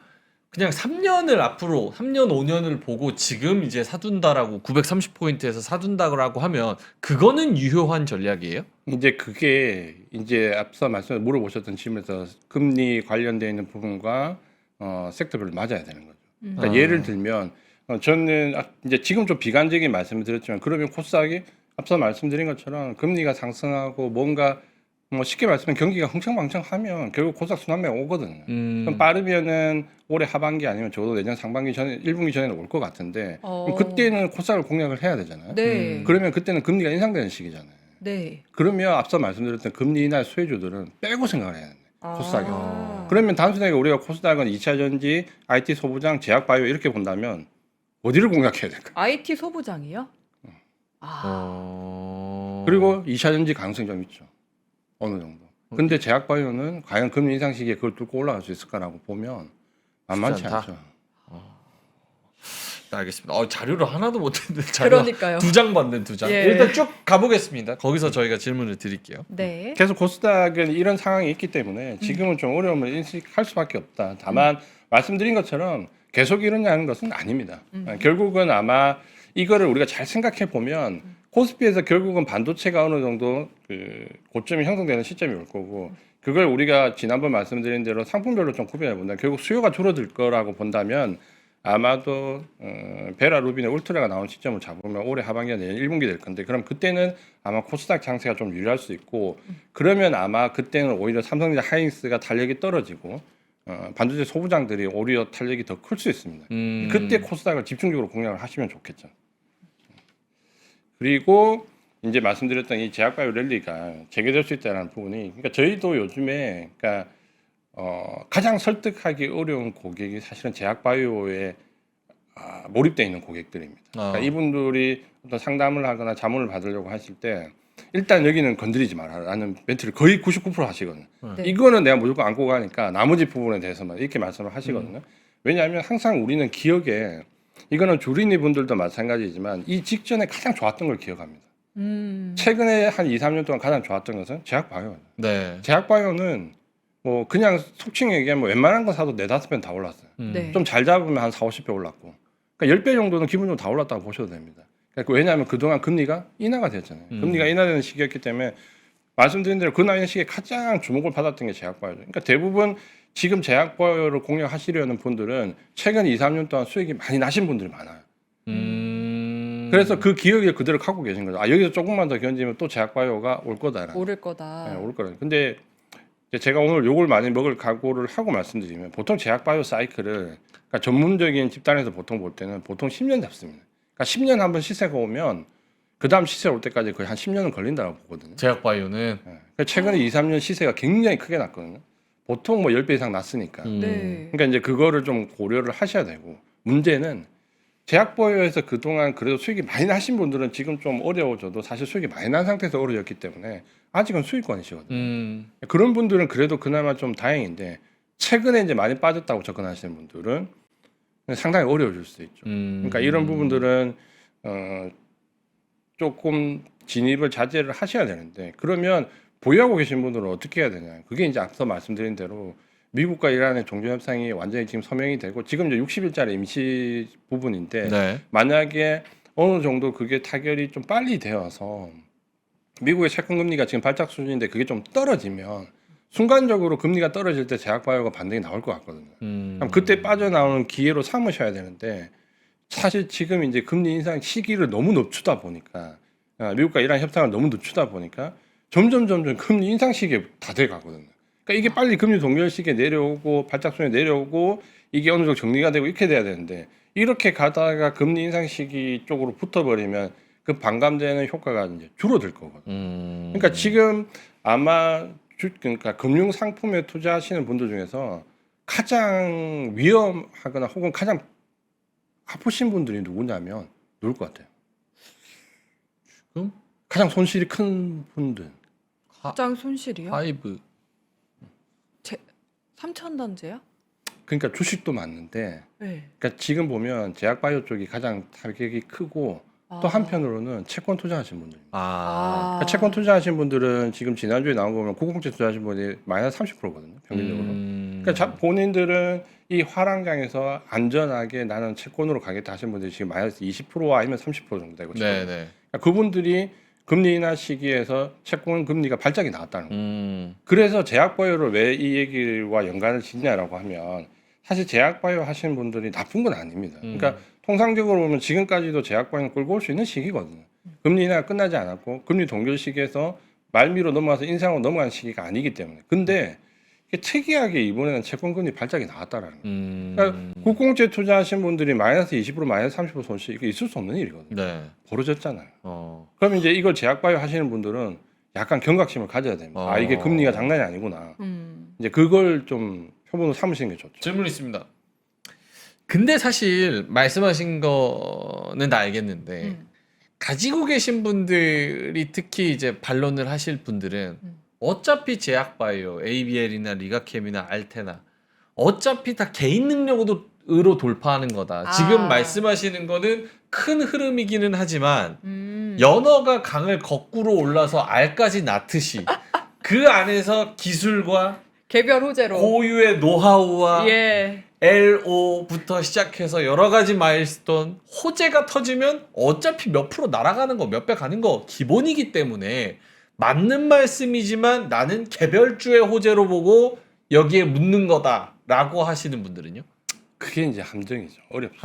그냥 3년을 앞으로 3년 5년을 보고 지금 이제 사둔다라고 930포인트에서 사둔다고 하면 그거는 유효한 전략이에요? 이제 그게 이제 앞서 물어보셨던 질문에서 금리 관련되어 있는 부분과 섹터별로 맞아야 되는 거죠. 그러니까 예를 들면 저는 이제 지금 좀 비관적인 말씀을 드렸지만 그러면 코스닥이 앞서 말씀드린 것처럼 금리가 상승하고 뭔가 뭐 쉽게 말씀하면 경기가 흥청망청하면 결국 코스닥 순환매가 오거든요. 그럼 빠르면은 올해 하반기 아니면 적어도 내년 상반기 전에 1분기 전에는 올 것 같은데 그럼 그때는 코스닥을 공략을 해야 되잖아요. 네. 그러면 그때는 금리가 인상되는 시기잖아요. 네. 그러면 앞서 말씀드렸던 금리 인하 수혜주들은 빼고 생각을 해야 돼요. 코스닥이. 아. 그러면 단순하게 우리가 코스닥은 2차전지, IT 소부장, 제약바이오 이렇게 본다면 어디를 공략해야 될까? IT 소부장이요? 아. 그리고 2차전지 가능성이 좀 있죠. 어느 정도. 근데 제약바이오는 과연 금리 인상 시기에 그걸 뚫고 올라갈 수 있을까라고 보면 만만치 쉽지 않다. 않죠. 알겠습니다. 자료를 하나도 못 했는데 자료 그러니까요. 2장 받는 2장. 예. 일단 쭉 가보겠습니다. 거기서 저희가 질문을 드릴게요. 네. 계속 코스닥은 이런 상황이 있기 때문에 지금은 좀 어려움을 인식할 수밖에 없다. 다만 말씀드린 것처럼 계속 이러냐는 것은 아닙니다. 결국은 아마 이거를 우리가 잘 생각해 보면 코스피에서 결국은 반도체가 어느 정도 그 고점이 형성되는 시점이 올 거고 그걸 우리가 지난번 말씀드린 대로 상품별로 좀 구별해 본다. 결국 수요가 줄어들 거라고 본다면 아마도 베라 루빈의 울트라가 나온 시점을 잡으면 올해 하반기나 내년 1분기 될 건데 그럼 그때는 아마 코스닥 장세가 좀 유리할 수 있고 그러면 아마 그때는 오히려 삼성전자 하이닉스가 탄력이 떨어지고 반도체 소부장들이 오히려 탄력이 더 클 수 있습니다. 그때 코스닥을 집중적으로 공략을 하시면 좋겠죠. 그리고 이제 말씀드렸던 이 제약바이오 랠리가 재개될 수 있다는 부분이 그러니까 저희도 요즘에 그러니까 가장 설득하기 어려운 고객이 사실은 제약바이오에 몰입되어 있는 고객들입니다. 그러니까 이분들이 어떤 상담을 하거나 자문을 받으려고 하실 때 일단 여기는 건드리지 마라라는 멘트를 거의 99% 하시거든요. 네. 이거는 내가 무조건 안고 가니까 나머지 부분에 대해서만 이렇게 말씀을 하시거든요. 왜냐하면 항상 우리는 기억에 이거는 주린이 분들도 마찬가지지만 이 직전에 가장 좋았던 걸 기억합니다. 최근에 한 2, 3년 동안 가장 좋았던 것은 제약바이오예요. 네. 제약바이오는 뭐 그냥 속칭 얘기하면 뭐 웬만한 거 사도 4-5배 다 올랐어요. 네. 좀 잘 잡으면 한 4-50배 올랐고 그러니까 10배 정도는 기본적으로 다 올랐다고 보셔도 됩니다. 그러니까 왜냐하면 그동안 금리가 인하가 됐잖아요. 금리가 인하되는 시기였기 때문에 말씀드린 대로 그 나이 시기에 가장 주목을 받았던 게 제약바이오죠. 그러니까 대부분 지금 제약바이오를 공략하시려는 분들은 최근 2, 3년 동안 수익이 많이 나신 분들이 많아요. 그래서 그 기억을 그대로 갖고 계신 거죠. 여기서 조금만 더 견디면 또 제약바이오가 올 거다. 오를 거다. 네, 올 거다. 근데 제가 오늘 욕을 많이 먹을 각오를 하고 말씀드리면 보통 제약바이오 사이클을 그러니까 전문적인 집단에서 보통 볼 때는 보통 10년 잡습니다. 그러니까 10년 한번 시세가 오면 그 다음 시세 올 때까지 거의 한 10년은 걸린다고 보거든요. 제약바이오는 그러니까 최근에 2, 3년 시세가 굉장히 크게 났거든요. 보통 뭐 10배 이상 났으니까. 네. 그러니까 이제 그거를 좀 고려를 하셔야 되고 문제는 제약바이오에서 그동안 그래도 수익이 많이 나신 분들은 지금 좀 어려워져도 사실 수익이 많이 난 상태에서 어려졌기 때문에 아직은 수익권이시거든요. 그런 분들은 그래도 그나마 좀 다행인데 최근에 이제 많이 빠졌다고 접근하시는 분들은 상당히 어려워질 수 있죠. 그러니까 이런 부분들은 조금 진입을 자제를 하셔야 되는데 그러면 보유하고 계신 분들은 어떻게 해야 되냐? 그게 이제 앞서 말씀드린 대로 미국과 이란의 종전 협상이 완전히 지금 서명이 되고 지금 이제 60일짜리 임시 부분인데 네. 만약에 어느 정도 그게 타결이 좀 빨리 되어서 미국의 채권 금리가 지금 발작 수준인데 그게 좀 떨어지면 순간적으로 금리가 떨어질 때 제약바이오가 반등이 나올 것 같거든요. 그럼 그때 빠져나오는 기회로 삼으셔야 되는데 사실 지금 이제 금리 인상 시기를 너무 늦추다 보니까 미국과 이란 협상을 너무 늦추다 보니까 점점 금리 인상 시기에 다 돼가거든요. 그러니까 이게 빨리 금리 동결 시기에 내려오고 발작 수준에 내려오고 이게 어느 정도 정리가 되고 이렇게 돼야 되는데 이렇게 가다가 금리 인상 시기 쪽으로 붙어버리면 그 반감되는 효과가 이제 줄어들 거거든요. 그러니까 지금 아마 그러니까 금융 상품에 투자하시는 분들 중에서 가장 위험하거나 혹은 가장 아프신 분들이 누구냐면 누굴 것 같아요? 지금 가장 손실이 큰 분들. 가장 손실이요? 하이브 3,000단지야? 그러니까 주식도 맞는데, 네. 그러니까 지금 보면 제약바이오 쪽이 가장 타격이 크고 또 한편으로는 채권 투자하신 분들입니다. 그러니까 채권 투자하신 분들은 지금 지난주에 나온 거 보면 고공채 투자하신 분이 마이너스 30%거든요. 평균적으로. 그러니까 본인들은 이 화랑장에서 안전하게 나는 채권으로 가겠다 하신 분들이 지금 마이너스 20% 아니면 30% 정도 되고 네네. 그러니까 그분들이 금리 인하 시기에서 채권 금리가 발작이 나왔다는 거예요. 그래서 제약바이오를 왜 이 얘기와 연관을 짓냐라고 하면 사실 제약바이오 하시는 분들이 나쁜 건 아닙니다. 그러니까 통상적으로 보면 지금까지도 제약바이오는 끌고 올 수 있는 시기거든요. 금리 인하가 끝나지 않았고 금리 동결 시기에서 말미로 넘어가서 인상으로 넘어가는 시기가 아니기 때문에. 근데 이게 특이하게 이번에는 채권금리 발작이 나왔다라는 거예요. 그러니까 국공채 투자하신 분들이 마이너스 20% 마이너스 30% 손실 이거 있을 수 없는 일이거든요. 네. 벌어졌잖아요. 그럼 이제 이걸 제약바이오 하시는 분들은 약간 경각심을 가져야 됩니다. 아 이게 금리가 장난이 아니구나. 이제 그걸 좀 표본으로 삼으시는 게 좋죠. 질문 있습니다. 근데 사실 말씀하신 거는 다 알겠는데 가지고 계신 분들이 특히 이제 반론을 하실 분들은 어차피 제약바이오, ABL이나 리가캠이나 알테나 어차피 다 개인 능력으로 돌파하는 거다. 지금 말씀하시는 거는 큰 흐름이기는 하지만 연어가 강을 거꾸로 올라서 알까지 낳듯이 그 안에서 기술과 개별 호재로. 고유의 노하우와 예. LO부터 시작해서 여러 가지 마일스톤 호재가 터지면 어차피 몇 프로 날아가는 거 몇 배 가는 거 기본이기 때문에 맞는 말씀이지만 나는 개별주의 호재로 보고 여기에 묻는 거다라고 하시는 분들은요? 그게 이제 함정이죠. 어렵죠.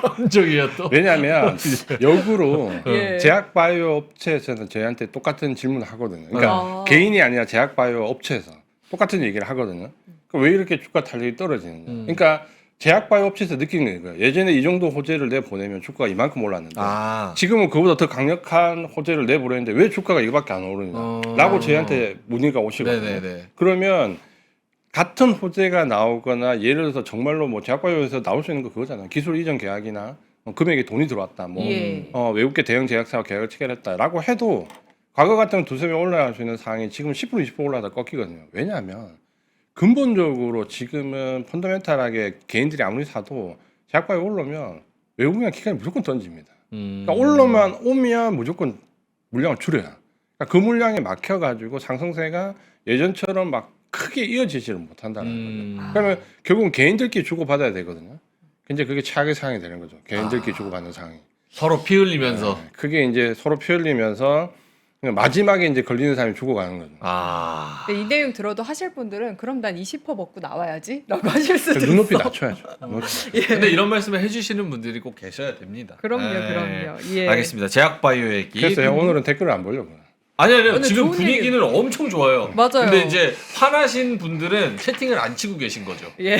함정이에요 또. 왜냐하면 역으로 예. 제약바이오 업체에서는 저희한테 똑같은 질문을 하거든요. 그러니까 개인이 아니라 제약바이오 업체에서 똑같은 얘기를 하거든요. 그러니까 왜 이렇게 주가 탄력이 떨어지느냐. 그러니까 제약바이오 업체에서 느끼는 거예요. 예전에 이 정도 호재를 내보내면 주가가 이만큼 올랐는데 지금은 그보다 더 강력한 호재를 내보내는데 왜 주가가 이거밖에 안 오르냐 라고 저희한테 문의가 오시거든요. 네네네. 그러면 같은 호재가 나오거나 예를 들어서 정말로 뭐 제약바이오에서 나올 수 있는 거 그거잖아요. 기술 이전 계약이나 금액에 돈이 들어왔다. 뭐 예. 외국계 대형 제약사와 계약을 체결했다라고 해도 과거 같으면 두세 배 올라갈 수 있는 상황이 지금 10% 20% 올라다 꺾이거든요. 왜냐하면 근본적으로 지금은 펀더멘탈하게 개인들이 아무리 사도 제약바이오 올라오면 외국인한 기관이 무조건 던집니다. 그러니까 올라만 오면 무조건 물량을 줄여요. 그러니까 그 물량에 막혀가지고 상승세가 예전처럼 막 크게 이어지지를 못한다는 거죠. 그러면 결국은 개인들끼리 주고받아야 되거든요. 이제 그게 최악의 상황이 되는 거죠. 개인들끼리 주고받는 상황이. 서로 피 흘리면서. 네, 그게 이제 서로 피 흘리면서 마지막에 이제 걸리는 사람이 죽어가는 거죠. 근데 이 내용 들어도 하실 분들은 그럼 난 20% 먹고 나와야지라고 하실 수도 있어. 눈높이 낮춰야죠. 근데 이런 말씀을 해주시는 분들이 꼭 계셔야 됩니다. 그럼요, 네. 그럼요. 예. 알겠습니다. 제약바이오 얘기. 그래서 오늘은 댓글을 안 보려고요. 아니요. 근데 지금 좋은 분위기는 엄청 좋아요. 맞아요. 근데 이제 화나신 분들은 채팅을 안 치고 계신 거죠. 예.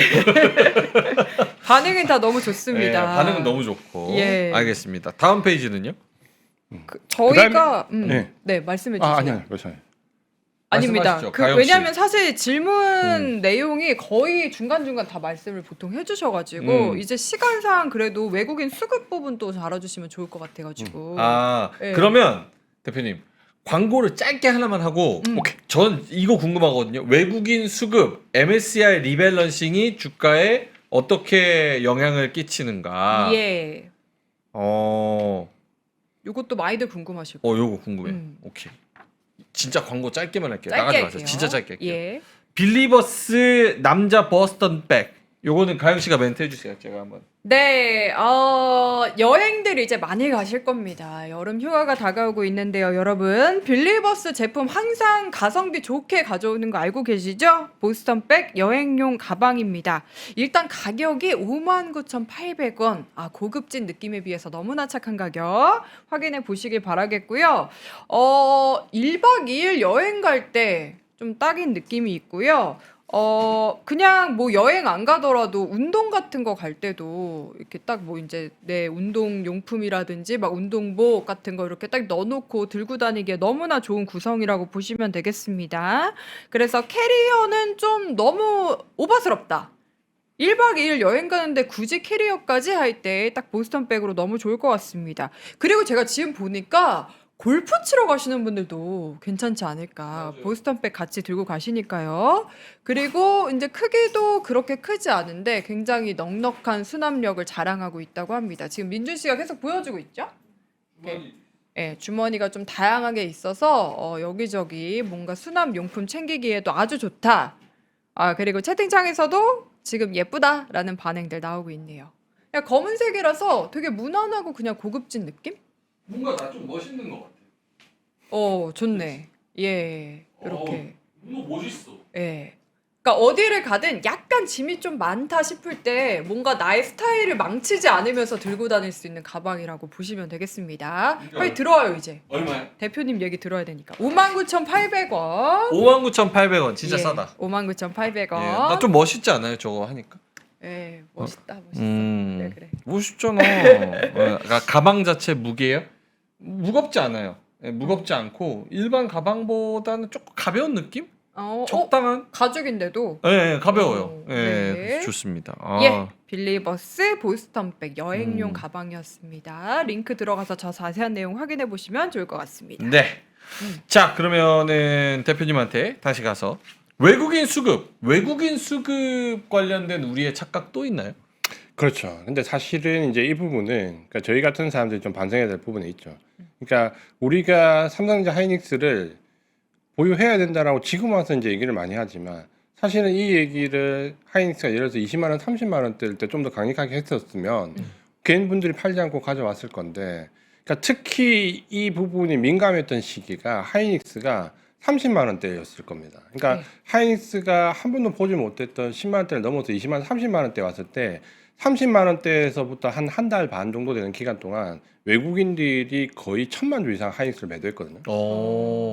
반응은 다 너무 좋습니다. 네, 반응은 너무 좋고. 예. 알겠습니다. 다음 페이지는요? 저희가 네. 네, 말씀해 주세요. 아니요. 괜찮아요. 아닙니다. 말씀하시죠, 가영 씨. 왜냐하면 사실 질문 내용이 거의 중간중간 다 말씀을 보통 해주셔가지고 이제 시간상 그래도 외국인 수급 부분 또 알아주시면 좋을 것 같아가지고. 예. 그러면 대표님 광고를 짧게 하나만 하고 전 이거 궁금하거든요. 외국인 수급 MSCI 리밸런싱이 주가에 어떻게 영향을 끼치는가? 예. 요것도 많이들 궁금하실 거예요. 요거 궁금해. 오케이. 진짜 광고 짧게만 할게요. 짧게 나가지 마세요. 할게요. 진짜 짧게 할게요. 예. 빌리버스 남자 버스턴 백. 요거는 가영 씨가 멘트 해주세요. 제가 한번. 네, 여행들 이제 많이 가실 겁니다. 여름 휴가가 다가오고 있는데요, 여러분. 빌리버스 제품 항상 가성비 좋게 가져오는 거 알고 계시죠? 보스턴백 여행용 가방입니다. 일단 가격이 59,800원. 고급진 느낌에 비해서 너무나 착한 가격 확인해 보시길 바라겠고요. 1박 2일 여행 갈 때 좀 딱인 느낌이 있고요. 그냥 뭐 여행 안 가더라도 운동 같은 거 갈 때도 이렇게 딱 뭐 이제 내 운동 용품이라든지 막 운동복 같은 거 이렇게 딱 넣어놓고 들고 다니기에 너무나 좋은 구성이라고 보시면 되겠습니다. 그래서 캐리어는 좀 너무 오버스럽다. 1박 2일 여행 가는데 굳이 캐리어까지 할 때 딱 보스턴백으로 너무 좋을 것 같습니다. 그리고 제가 지금 보니까 골프 치러 가시는 분들도 괜찮지 않을까. 맞아요. 보스턴백 같이 들고 가시니까요. 그리고 이제 크기도 그렇게 크지 않은데 굉장히 넉넉한 수납력을 자랑하고 있다고 합니다. 지금 민준 씨가 계속 보여주고 있죠? 예, 주머니가 좀 다양하게 있어서 여기저기 뭔가 수납용품 챙기기에도 아주 좋다. 아, 그리고 채팅창에서도 지금 예쁘다라는 반응들 나오고 있네요. 그냥 검은색이라서 되게 무난하고 그냥 고급진 느낌? 뭔가 나 좀 멋있는 것 같아. 좋네. 예, 이렇게. 뭔가 멋있어. 예. 그러니까 어디를 가든 약간 짐이 좀 많다 싶을 때 뭔가 나의 스타일을 망치지 않으면서 들고 다닐 수 있는 가방이라고 보시면 되겠습니다. 빨리 들어와요 이제. 얼마야? 대표님 얘기 들어야 되니까. 59,800원. 59,800원 진짜 예, 싸다. 59,800원. 나 좀 멋있지 않아요? 저거 하니까. 예, 멋있다, 멋있어. 그래. 멋있잖아. 그러니까 가방 자체 무게요? 무겁지 않아요. 예, 무겁지 않고 일반 가방보다는 조금 가벼운 느낌? 적당한? 가죽인데도. 예, 가벼워요. 예, 네. 그래서 좋습니다. 예, 빌리버스 보스턴백 여행용 음. 가방이었습니다. 링크 들어가서 저 자세한 내용 확인해 보시면 좋을 것 같습니다. 네. 자, 그러면은 대표님한테 다시 가서 외국인 수급 관련된 우리의 착각 또 있나요? 그렇죠. 근데 사실은 이제 이 부분은 그러니까 저희 같은 사람들이 좀 반성해야 될 부분이 있죠. 그러니까 우리가 삼성전자 하이닉스를 보유해야 된다라고 지금 와서 이제 얘기를 많이 하지만 사실은 이 얘기를 하이닉스가 예를 들어서 20만 원, 30만 원대일 때 좀 더 강력하게 했었으면 개인분들이 팔지 않고 가져왔을 건데 그러니까 특히 이 부분이 민감했던 시기가 하이닉스가 30만 원대였을 겁니다. 그러니까 네. 하이닉스가 한 번도 보지 못했던 10만 원대를 넘어서 20만 원, 30만 원대 왔을 때 30만 원대에서부터 한 달 반 정도 되는 기간 동안 외국인들이 거의 1,000만 주 이상 하이닉스를 매도했거든요.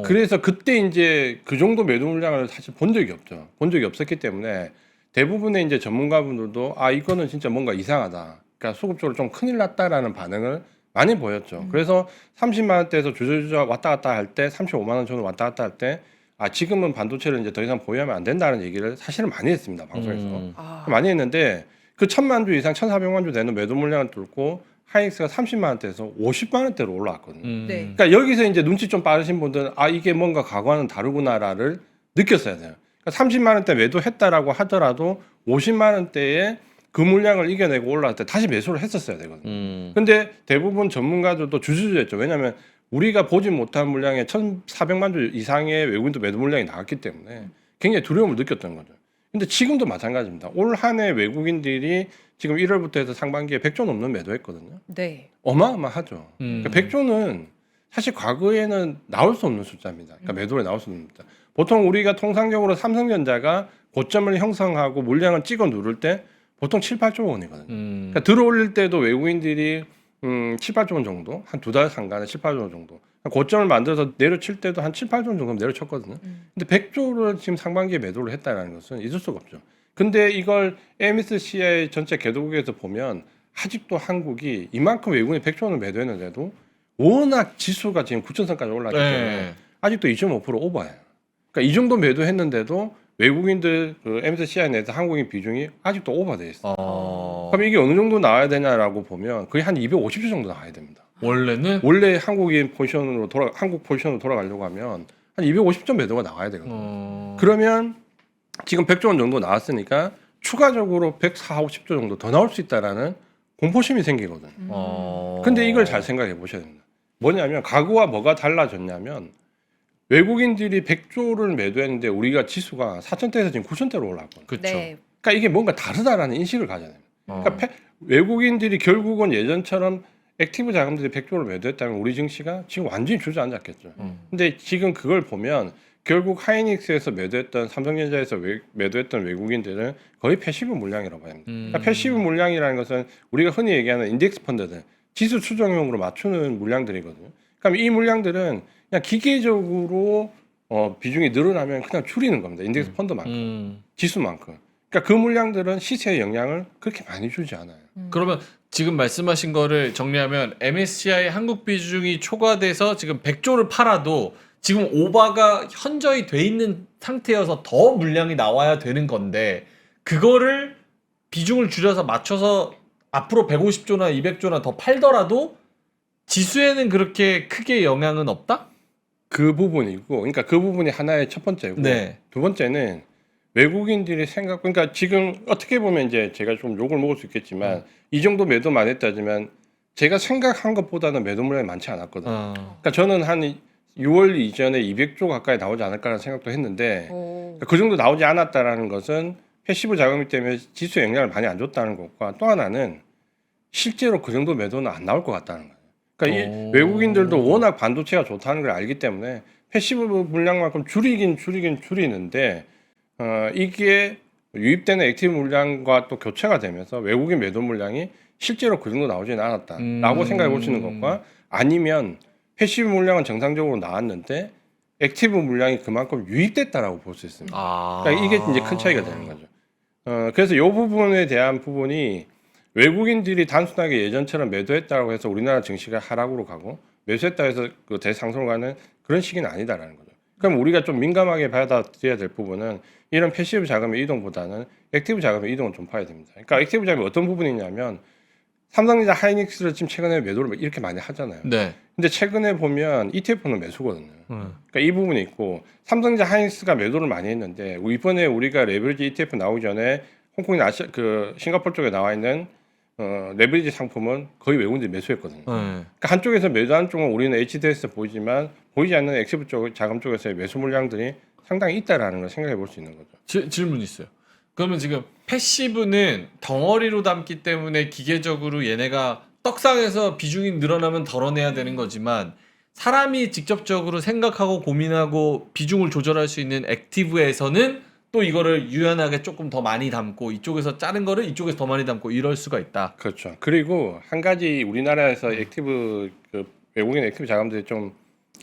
그래서 그때 이제 그 정도 매도 물량을 사실 본 적이 없죠. 본 적이 없었기 때문에 대부분의 이제 전문가분들도 아 이거는 진짜 뭔가 이상하다. 그러니까 수급적으로 좀 큰일 났다라는 반응을 많이 보였죠. 그래서 30만 원대에서 주저주저 왔다 갔다 할 때 35만 원 정도 왔다 갔다 할 때 아 지금은 반도체를 이제 더 이상 보유하면 안 된다는 얘기를 사실은 많이 했습니다. 방송에서. 아, 많이 했는데 그 1,000만 주 이상 1,400만 주 되는 매도 물량을 뚫고 하이닉스가 30만 원대에서 50만 원대로 올라왔거든요. 네. 그러니까 여기서 이제 눈치 좀 빠르신 분들은 아 이게 뭔가 과거와는 다르구나를 느꼈어야 돼요. 그러니까 30만 원대 매도했다라고 하더라도 50만 원대에 그 물량을 이겨내고 올라갈 때 다시 매수를 했었어야 되거든요. 근데 대부분 전문가들도 주저주저했죠. 왜냐하면 우리가 보지 못한 물량의 1,400만 주 이상의 외국인도 매도 물량이 나왔기 때문에 굉장히 두려움을 느꼈던 거죠. 근데 지금도 마찬가지입니다. 올 한 해 외국인들이 지금 1월부터 해서 상반기에 100조 넘는 매도했거든요. 네. 어마어마하죠. 그러니까 100조는 사실 과거에는 나올 수 없는 숫자입니다. 그러니까 매도에 나올 수 없는 숫자. 보통 우리가 통상적으로 삼성전자가 고점을 형성하고 물량을 찍어 누를 때 보통 7, 8조 원이거든요. 그러니까 들어올릴 때도 외국인들이 7, 8조 원 정도, 한 두 달 상간에 7, 8조 원 정도. 고점을 만들어서 내려칠 때도 한 7, 8조 원 정도 내려쳤거든요. 근데 100조를 지금 상반기에 매도를 했다는 것은 있을 수가 없죠. 근데 이걸 MSCI 전체 개도국에서 보면 아직도 한국이 이만큼 외국인이 100조 원을 매도했는데도 워낙 지수가 지금 9,000선까지 올랐기 때문에 아직도 2.5% 오버예요. 그러니까 이 정도 매도했는데도 외국인들 그 MSCI 내에서 한국인 비중이 아직도 오버돼 있어요. 그럼 이게 어느 정도 나와야 되냐라고 보면 거의 한 250조 정도 나와야 됩니다. 원래는 원래 한국인 포지션으로 한국 포지션으로 돌아가려고 하면 한 250점 매도가 나와야 되거든요. 그러면 지금 100조 원 정도 나왔으니까 추가적으로 140조 정도 더 나올 수 있다라는 공포심이 생기거든요. 근데 이걸 잘 생각해 보셔야 됩니다. 뭐냐면 과거와 뭐가 달라졌냐면 외국인들이 100조를 매도했는데 우리가 지수가 4,000대에서 지금 9,000대로 올라왔거든요. 그렇죠. 네. 그러니까 이게 뭔가 다르다라는 인식을 가져야 됩니다. 그러니까 외국인들이 결국은 예전처럼 액티브 자금들이 100조를 매도했다면 우리 증시가 지금 완전히 주저앉았겠죠. 근데 지금 그걸 보면 결국 하이닉스에서 매도했던 삼성전자에서 매도했던 외국인들은 거의 패시브 물량이라고 합니다. 그러니까 패시브 물량이라는 것은 우리가 흔히 얘기하는 인덱스 펀드들, 지수 추정용으로 맞추는 물량들이거든요. 그럼 이 물량들은 그냥 기계적으로 비중이 늘어나면 그냥 줄이는 겁니다. 인덱스 펀드만큼, 지수만큼. 그러니까 그 물량들은 시세에 영향을 그렇게 많이 주지 않아요. 그러면 지금 말씀하신 거를 정리하면 MSCI 한국 비중이 초과돼서 지금 100조를 팔아도 지금 오바가 현저히 돼 있는 상태여서 더 물량이 나와야 되는 건데 그거를 비중을 줄여서 맞춰서 앞으로 150조나 200조나 더 팔더라도 지수에는 그렇게 크게 영향은 없다? 그 부분이고, 그러니까 그 부분이 하나의 첫 번째고, 네. 두 번째는 외국인들이 그러니까 지금 어떻게 보면 이제 제가 좀 욕을 먹을 수 있겠지만 이 정도 매도만 했다지만 제가 생각한 것보다는 매도 물량이 많지 않았거든요. 그러니까 저는 한 6월 이전에 200조 가까이 나오지 않을까라는 생각도 했는데 오. 그 정도 나오지 않았다라는 것은 패시브 자금이 때문에 지수에 영향을 많이 안 줬다는 것과 또 하나는 실제로 그 정도 매도는 안 나올 것 같다는 거예요. 그러니까 이 외국인들도 워낙 반도체가 좋다는 걸 알기 때문에 패시브 물량만큼 줄이긴 줄이는데 이게 유입되는 액티브 물량과 또 교체가 되면서 외국인 매도 물량이 실제로 그 정도 나오지는 않았다라고 생각해 볼 수 있는 것과 아니면 패시브 물량은 정상적으로 나왔는데 액티브 물량이 그만큼 유입됐다라고 볼 수 있습니다. 그러니까 이게 이제 큰 차이가 되는 거죠. 그래서 이 부분에 대한 부분이 외국인들이 단순하게 예전처럼 매도했다고 해서 우리나라 증시가 하락으로 가고 매수했다 해서 그 대상승으로 가는 그런 시기는 아니다라는 거죠. 그럼 우리가 좀 민감하게 받아들여야 될 부분은 이런 패시브 자금의 이동보다는 액티브 자금의 이동을 좀 봐야 됩니다. 그러니까 액티브 자금이 어떤 부분이냐면 삼성전자 하이닉스를 지금 최근에 매도를 이렇게 많이 하잖아요. 네. 근데 최근에 보면 ETF는 매수거든요. 그러니까 이 부분이 있고 삼성전자 하이닉스가 매도를 많이 했는데 이번에 우리가 레버리지 ETF 나오기 전에 홍콩이나 그 싱가포르 쪽에 나와 있는 레버리지 상품은 거의 외국인들이 매수했거든요. 그러니까 한쪽에서 매도하는 쪽은 우리는 HDS 보이지만 보이지 않는 액티브 쪽 자금 쪽에서의 매수 물량들이 상당히 있다라는 걸 생각해 볼 수 있는 거죠. 질문 있어요. 그러면 지금 패시브는 덩어리로 담기 때문에 기계적으로 얘네가 떡상에서 비중이 늘어나면 덜어내야 되는 거지만 사람이 직접적으로 생각하고 고민하고 비중을 조절할 수 있는 액티브에서는 또 이거를 유연하게 조금 더 많이 담고 이쪽에서 자른 거를 이쪽에서 더 많이 담고 이럴 수가 있다. 그렇죠. 그리고 한 가지 우리나라에서 액티브 그 외국인 액티브 자금들이 좀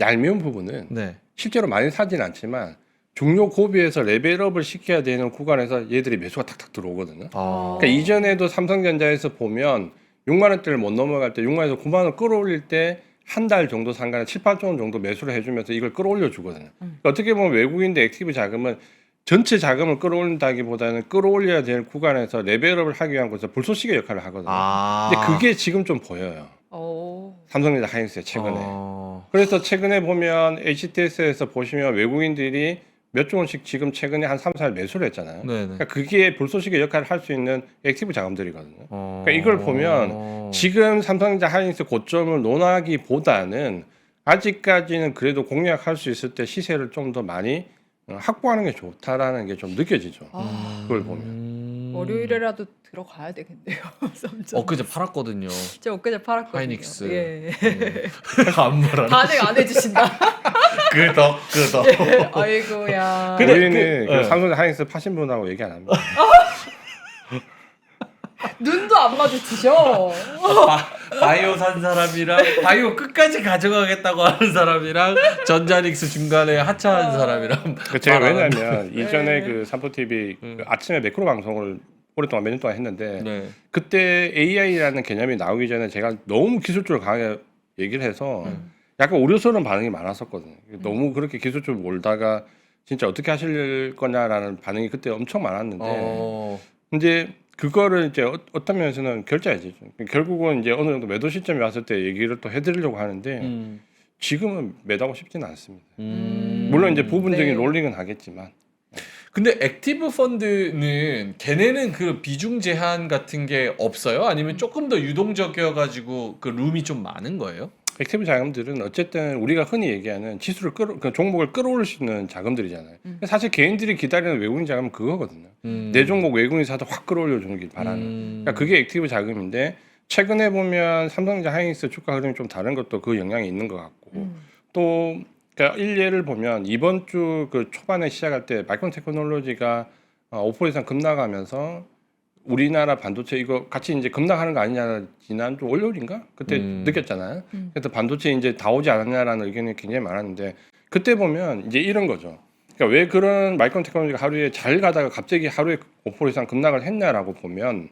얄미운 부분은 네. 실제로 많이 사진 않지만 종료 고비에서 레벨업을 시켜야 되는 구간에서 얘들이 매수가 탁탁 들어오거든요. 그러니까 이전에도 삼성전자에서 보면 6만 원대를 못 넘어갈 때 6만 원에서 9만 원 끌어올릴 때 한 달 정도 상간에 7, 8조 원 정도 매수를 해주면서 이걸 끌어올려 주거든요. 그러니까 어떻게 보면 외국인들 액티브 자금은 전체 자금을 끌어올린다기보다는 끌어올려야 될 구간에서 레벨업을 하기 위한 것에서 불쏘시개 역할을 하거든요. 근데 그게 지금 좀 보여요. 삼성전자 하이닉스의 최근에. 그래서 최근에 보면 HTS에서 보시면 외국인들이 몇 조 원씩 지금 최근에 한 3, 4일 매수를 했잖아요. 그러니까 그게 불쏘시개 역할을 할 수 있는 액티브 자금들이거든요. 그러니까 이걸 보면 지금 삼성전자 하이닉스 고점을 논하기보다는 아직까지는 그래도 공략할 수 있을 때 시세를 좀 더 많이 확보하는 게 좋다라는 게 좀 느껴지죠. 그걸 보면. 월요일에라도 들어가야 되겠네요. 엊그제 팔았거든요. 제가 엊그제 팔았거든요. 하이닉스. 예. 안 말하네. 반응 안 해주신다. 끄덕. 예. 아이고야. 근데 우리는 그 삼성전자 하이닉스 파신 분하고 얘기 안 합니다. 눈도 안 마주치셔. 바이오 산 사람이랑 바이오 끝까지 가져가겠다고 하는 사람이랑 전자닉스 중간에 하차한 사람이랑 제가 말하는데. 왜냐면 이전에 그 삼포TV 그 아침에 매크로 방송을 오랫동안 몇 년 동안 했는데 네. 그때 AI라는 개념이 나오기 전에 제가 너무 기술적으로 강하게 얘기를 해서 약간 우려스러운 반응이 많았었거든요. 너무 그렇게 기술적으로 몰다가 진짜 어떻게 하실 거냐라는 반응이 그때 엄청 많았는데 이제 그거를 이제 어떤 면에서는 결자해야죠. 결국은 이제 어느 정도 매도 시점이 왔을 때 얘기를 또 해드리려고 하는데 지금은 매도하고 싶지는 않습니다. 물론 이제 부분적인 네. 롤링은 하겠지만. 근데 액티브 펀드는 걔네는 그 비중 제한 같은 게 없어요? 아니면 조금 더 유동적이어 가지고 그 룸이 좀 많은 거예요? 액티브 자금들은 어쨌든 우리가 흔히 얘기하는 지수를 그 종목을 끌어올릴 수 있는 자금들이잖아요. 사실 개인들이 기다리는 외국인 자금은 그거거든요. 내 종목 외국인이 사도 확 끌어올려 주는 길 바라는. 그러니까 그게 액티브 자금인데 최근에 보면 삼성전자 하이닉스 주가 흐름이 좀 다른 것도 그 영향이 있는 것 같고 또 그러니까 일례를 보면 이번 주 그 초반에 시작할 때 마이크론 테크놀로지가 5% 이상 급락하면서 우리나라 반도체 이거 같이 이제 급락하는 거 아니냐 지난주 월요일인가 그때 느꼈잖아요. 그래서 반도체 이제 다 오지 않았냐라는 의견이 굉장히 많았는데 그때 보면 이제 이런 거죠. 그러니까 왜 그런 마이크론 테크놀로지가 하루에 잘 가다가 갑자기 하루에 5% 이상 급락을 했냐라고 보면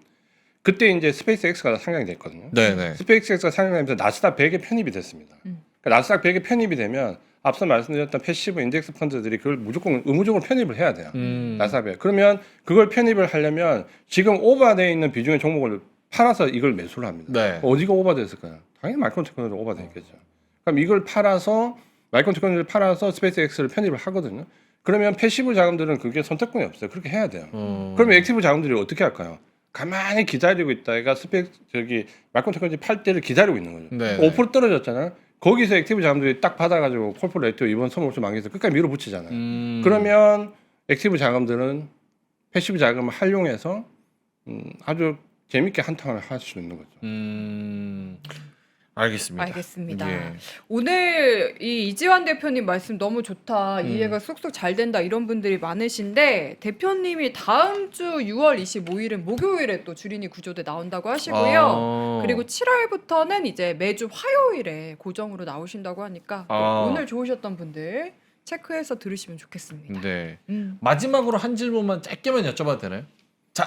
그때 이제 스페이스X가 상장이 됐거든요. 네네. 스페이스X가 상장되면서 나스닥 100에 편입이 됐습니다. 그러니까 나스닥 100에 편입이 되면 앞서 말씀드렸던 패시브 인덱스 펀드들이 그걸 무조건 의무적으로 편입을 해야 돼요. 나사배. 그러면 그걸 편입을 하려면 지금 오버되어 있는 비중의 종목을 팔아서 이걸 매수를 합니다. 네. 어디가 오버됐을까요? 당연히 마이크론 테크놀로지가 오버됐겠죠. 그럼 이걸 팔아서 마이크론 테크놀로지를 팔아서 스페이스X를 편입을 하거든요. 그러면 패시브 자금들은 그게 선택권이 없어요. 그렇게 해야 돼요. 그러면 액티브 자금들이 어떻게 할까요? 가만히 기다리고 있다가 마이크론 테크놀로지 팔 때를 기다리고 있는 거죠. 네. 5% 떨어졌잖아요. 거기서 액티브 자금들이 딱 받아가지고 콜포레이트 이번 선물수 만기에서 끝까지 밀어붙이잖아요. 그러면 액티브 자금들은 패시브 자금을 활용해서 아주 재밌게 한탕을 할 수 있는 거죠. 알겠습니다. 알겠습니다. 예. 오늘 이 이지환 대표님 말씀 너무 좋다. 이해가 쏙쏙 잘 된다. 이런 분들이 많으신데 대표님이 다음 주 6월 25일은 목요일에 또 주린이 구조대 나온다고 하시고요. 그리고 7월부터는 이제 매주 화요일에 고정으로 나오신다고 하니까 오늘 좋으셨던 분들 체크해서 들으시면 좋겠습니다. 네. 마지막으로 한 질문만 짧게만 여쭤봐도 되나요?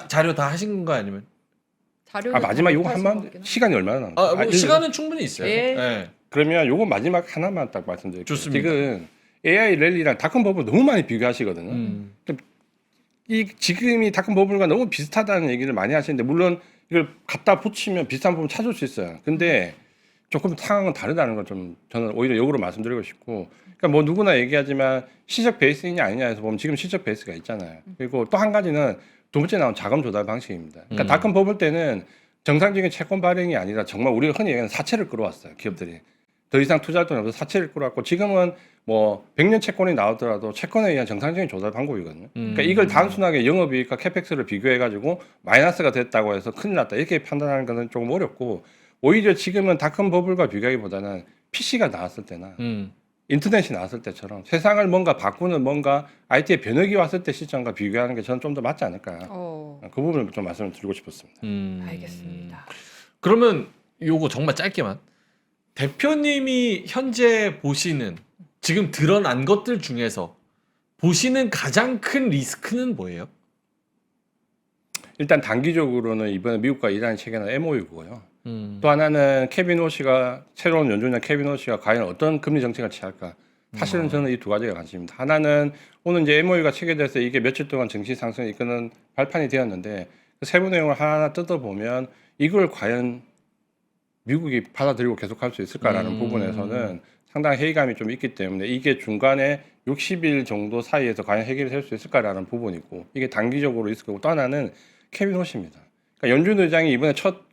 자료 다 하신 건가 아니면? 자료는 마지막 다 요거 하신 것 한번 같긴 시간이 얼마나 남았어요? 뭐 시간은 충분히 있어요. 예. 네. 그러면 요거 마지막 하나만 딱 말씀드릴게요. 좋습니다. 지금 AI 랠리랑 닷컴 버블 너무 많이 비교하시거든요. 이 지금이 닷컴 버블과 너무 비슷하다는 얘기를 많이 하시는데 물론 이걸 갖다 붙이면 비슷한 부분 찾을 수 있어요. 근데 조금 상황은 다르다는 걸 좀 저는 오히려 역으로 말씀드리고 싶고, 그러니까 뭐 누구나 얘기하지만 시적 베이스이냐 아니냐에서 보면 지금 시적 베이스가 있잖아요. 그리고 또 한 가지는 두 번째 나온 자금 조달 방식입니다. 그러니까 닷컴 버블 때는 정상적인 채권 발행이 아니라 정말 우리가 흔히 얘기하는 사채를 끌어왔어요. 기업들이 더 이상 투자할 돈이 없어서 사채를 끌어왔고, 지금은 뭐 100년 채권이 나오더라도 채권에 의한 정상적인 조달 방법이거든요. 그러니까 이걸 단순하게 영업이익과 캐펙스를 비교해가지고 마이너스가 됐다고 해서 큰일 났다 이렇게 판단하는 것은 조금 어렵고, 오히려 지금은 닷컴 버블과 비교하기보다는 PC가 나왔을 때나 인터넷이 나왔을 때처럼 세상을 뭔가 바꾸는 뭔가 IT의 변혁이 왔을 때 시점과 비교하는 게 저는 좀 더 맞지 않을까. 그 부분을 좀 말씀을 드리고 싶었습니다. 알겠습니다. 그러면 요거 정말 짧게만, 대표님이 현재 보시는 지금 드러난 것들 중에서 보시는 가장 큰 리스크는 뭐예요? 일단 단기적으로는 이번에 미국과 이란이 체결한 MOU고요. 또 하나는 케빈 호시가, 새로운 연준장 케빈 호시가 과연 어떤 금리 정책을 취할까. 사실은 저는 이 두 가지가 관심입니다. 하나는 오늘 이제 MOU가 체결돼서 이게 며칠 동안 증시 상승을 이끄는 발판이 되었는데, 그 세부 내용을 하나하나 뜯어보면 이걸 과연 미국이 받아들이고 계속할 수 있을까라는 부분에서는 상당히 회의감이 좀 있기 때문에 이게 중간에 60일 정도 사이에서 과연 해결이 될 수 있을까라는 부분이고, 이게 단기적으로 있을 거고, 또 하나는 케빈 호시입니다. 그러니까 연준 의장이 이번에 첫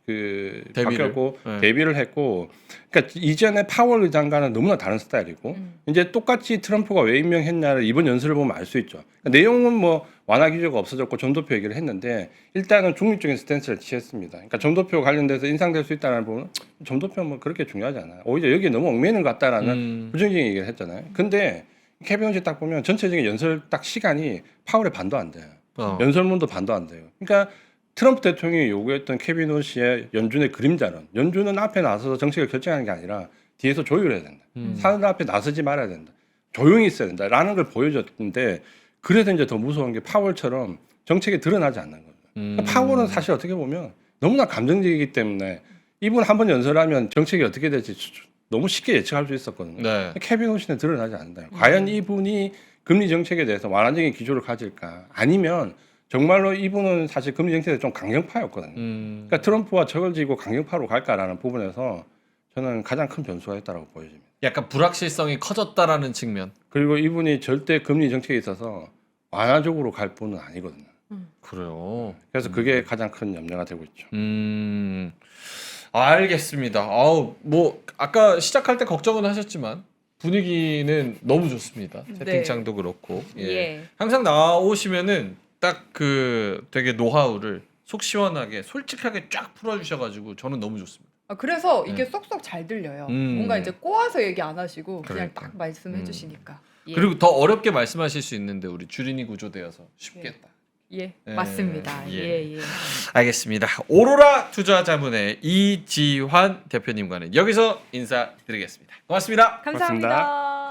바뀌었고 데뷔를 했고, 그러니까 이전에 파월 의장과는 너무나 다른 스타일이고, 이제 똑같이 트럼프가 왜 임명했냐를 이번 연설을 보면 알 수 있죠. 그러니까 내용은 뭐 완화 기조가 없어졌고 점도표 얘기를 했는데 일단은 중립적인 스탠스를 취했습니다. 그러니까 점도표 관련돼서 인상될 수 있다는 부분은 점도표 뭐 그렇게 중요하지 않아요. 오히려 여기에 너무 얽매이는 것 같다라는 부정적인 얘기를 했잖아요. 근데 케빈 호시 딱 보면 전체적인 연설 딱 시간이 파월의 반도 안 돼요. 연설문도 반도 안 돼요. 그러니까 트럼프 대통령이 요구했던 케빈 호시의 연준의 그림자론, 연준은 앞에 나서서 정책을 결정하는 게 아니라 뒤에서 조율해야 된다. 사람들 앞에 나서지 말아야 된다. 조용히 있어야 된다라는 걸 보여줬는데, 그래서 이제 더 무서운 게 파월처럼 정책이 드러나지 않는 거죠. 그러니까 파월은 사실 어떻게 보면 너무나 감정적이기 때문에 이분 한번 연설하면 정책이 어떻게 될지 너무 쉽게 예측할 수 있었거든요. 네. 케빈 호시는 드러나지 않는다. 과연 이분이 금리 정책에 대해서 완화적인 기조를 가질까? 아니면 정말로 이분은 사실 금리 정책에 좀 강경파였거든요. 그러니까 트럼프와 적을 지고 강경파로 갈까라는 부분에서 저는 가장 큰 변수가 있다고 보여집니다. 약간 불확실성이 커졌다라는 측면. 그리고 이분이 절대 금리 정책에 있어서 완화적으로 갈 분은 아니거든요. 그래요. 그래서 그게 가장 큰 염려가 되고 있죠. 알겠습니다. 뭐 아까 시작할 때 걱정은 하셨지만 분위기는 너무 좋습니다. 채팅창도 그렇고. 예. 항상 나오시면은 딱 그 되게 노하우를 속 시원하게 솔직하게 쫙 풀어주셔가지고 저는 너무 좋습니다. 그래서 이게 쏙쏙 잘 들려요. 뭔가 이제 꼬아서 얘기 안 하시고 그냥 그러니까. 딱 말씀해 주시니까. 예. 그리고 더 어렵게 말씀하실 수 있는데 우리 주린이 구조되어서 쉽겠다. 예, 맞습니다. 예. 알겠습니다. 오로라 투자자문의 이지환 대표님과는 여기서 인사드리겠습니다. 고맙습니다. 감사합니다. 고맙습니다.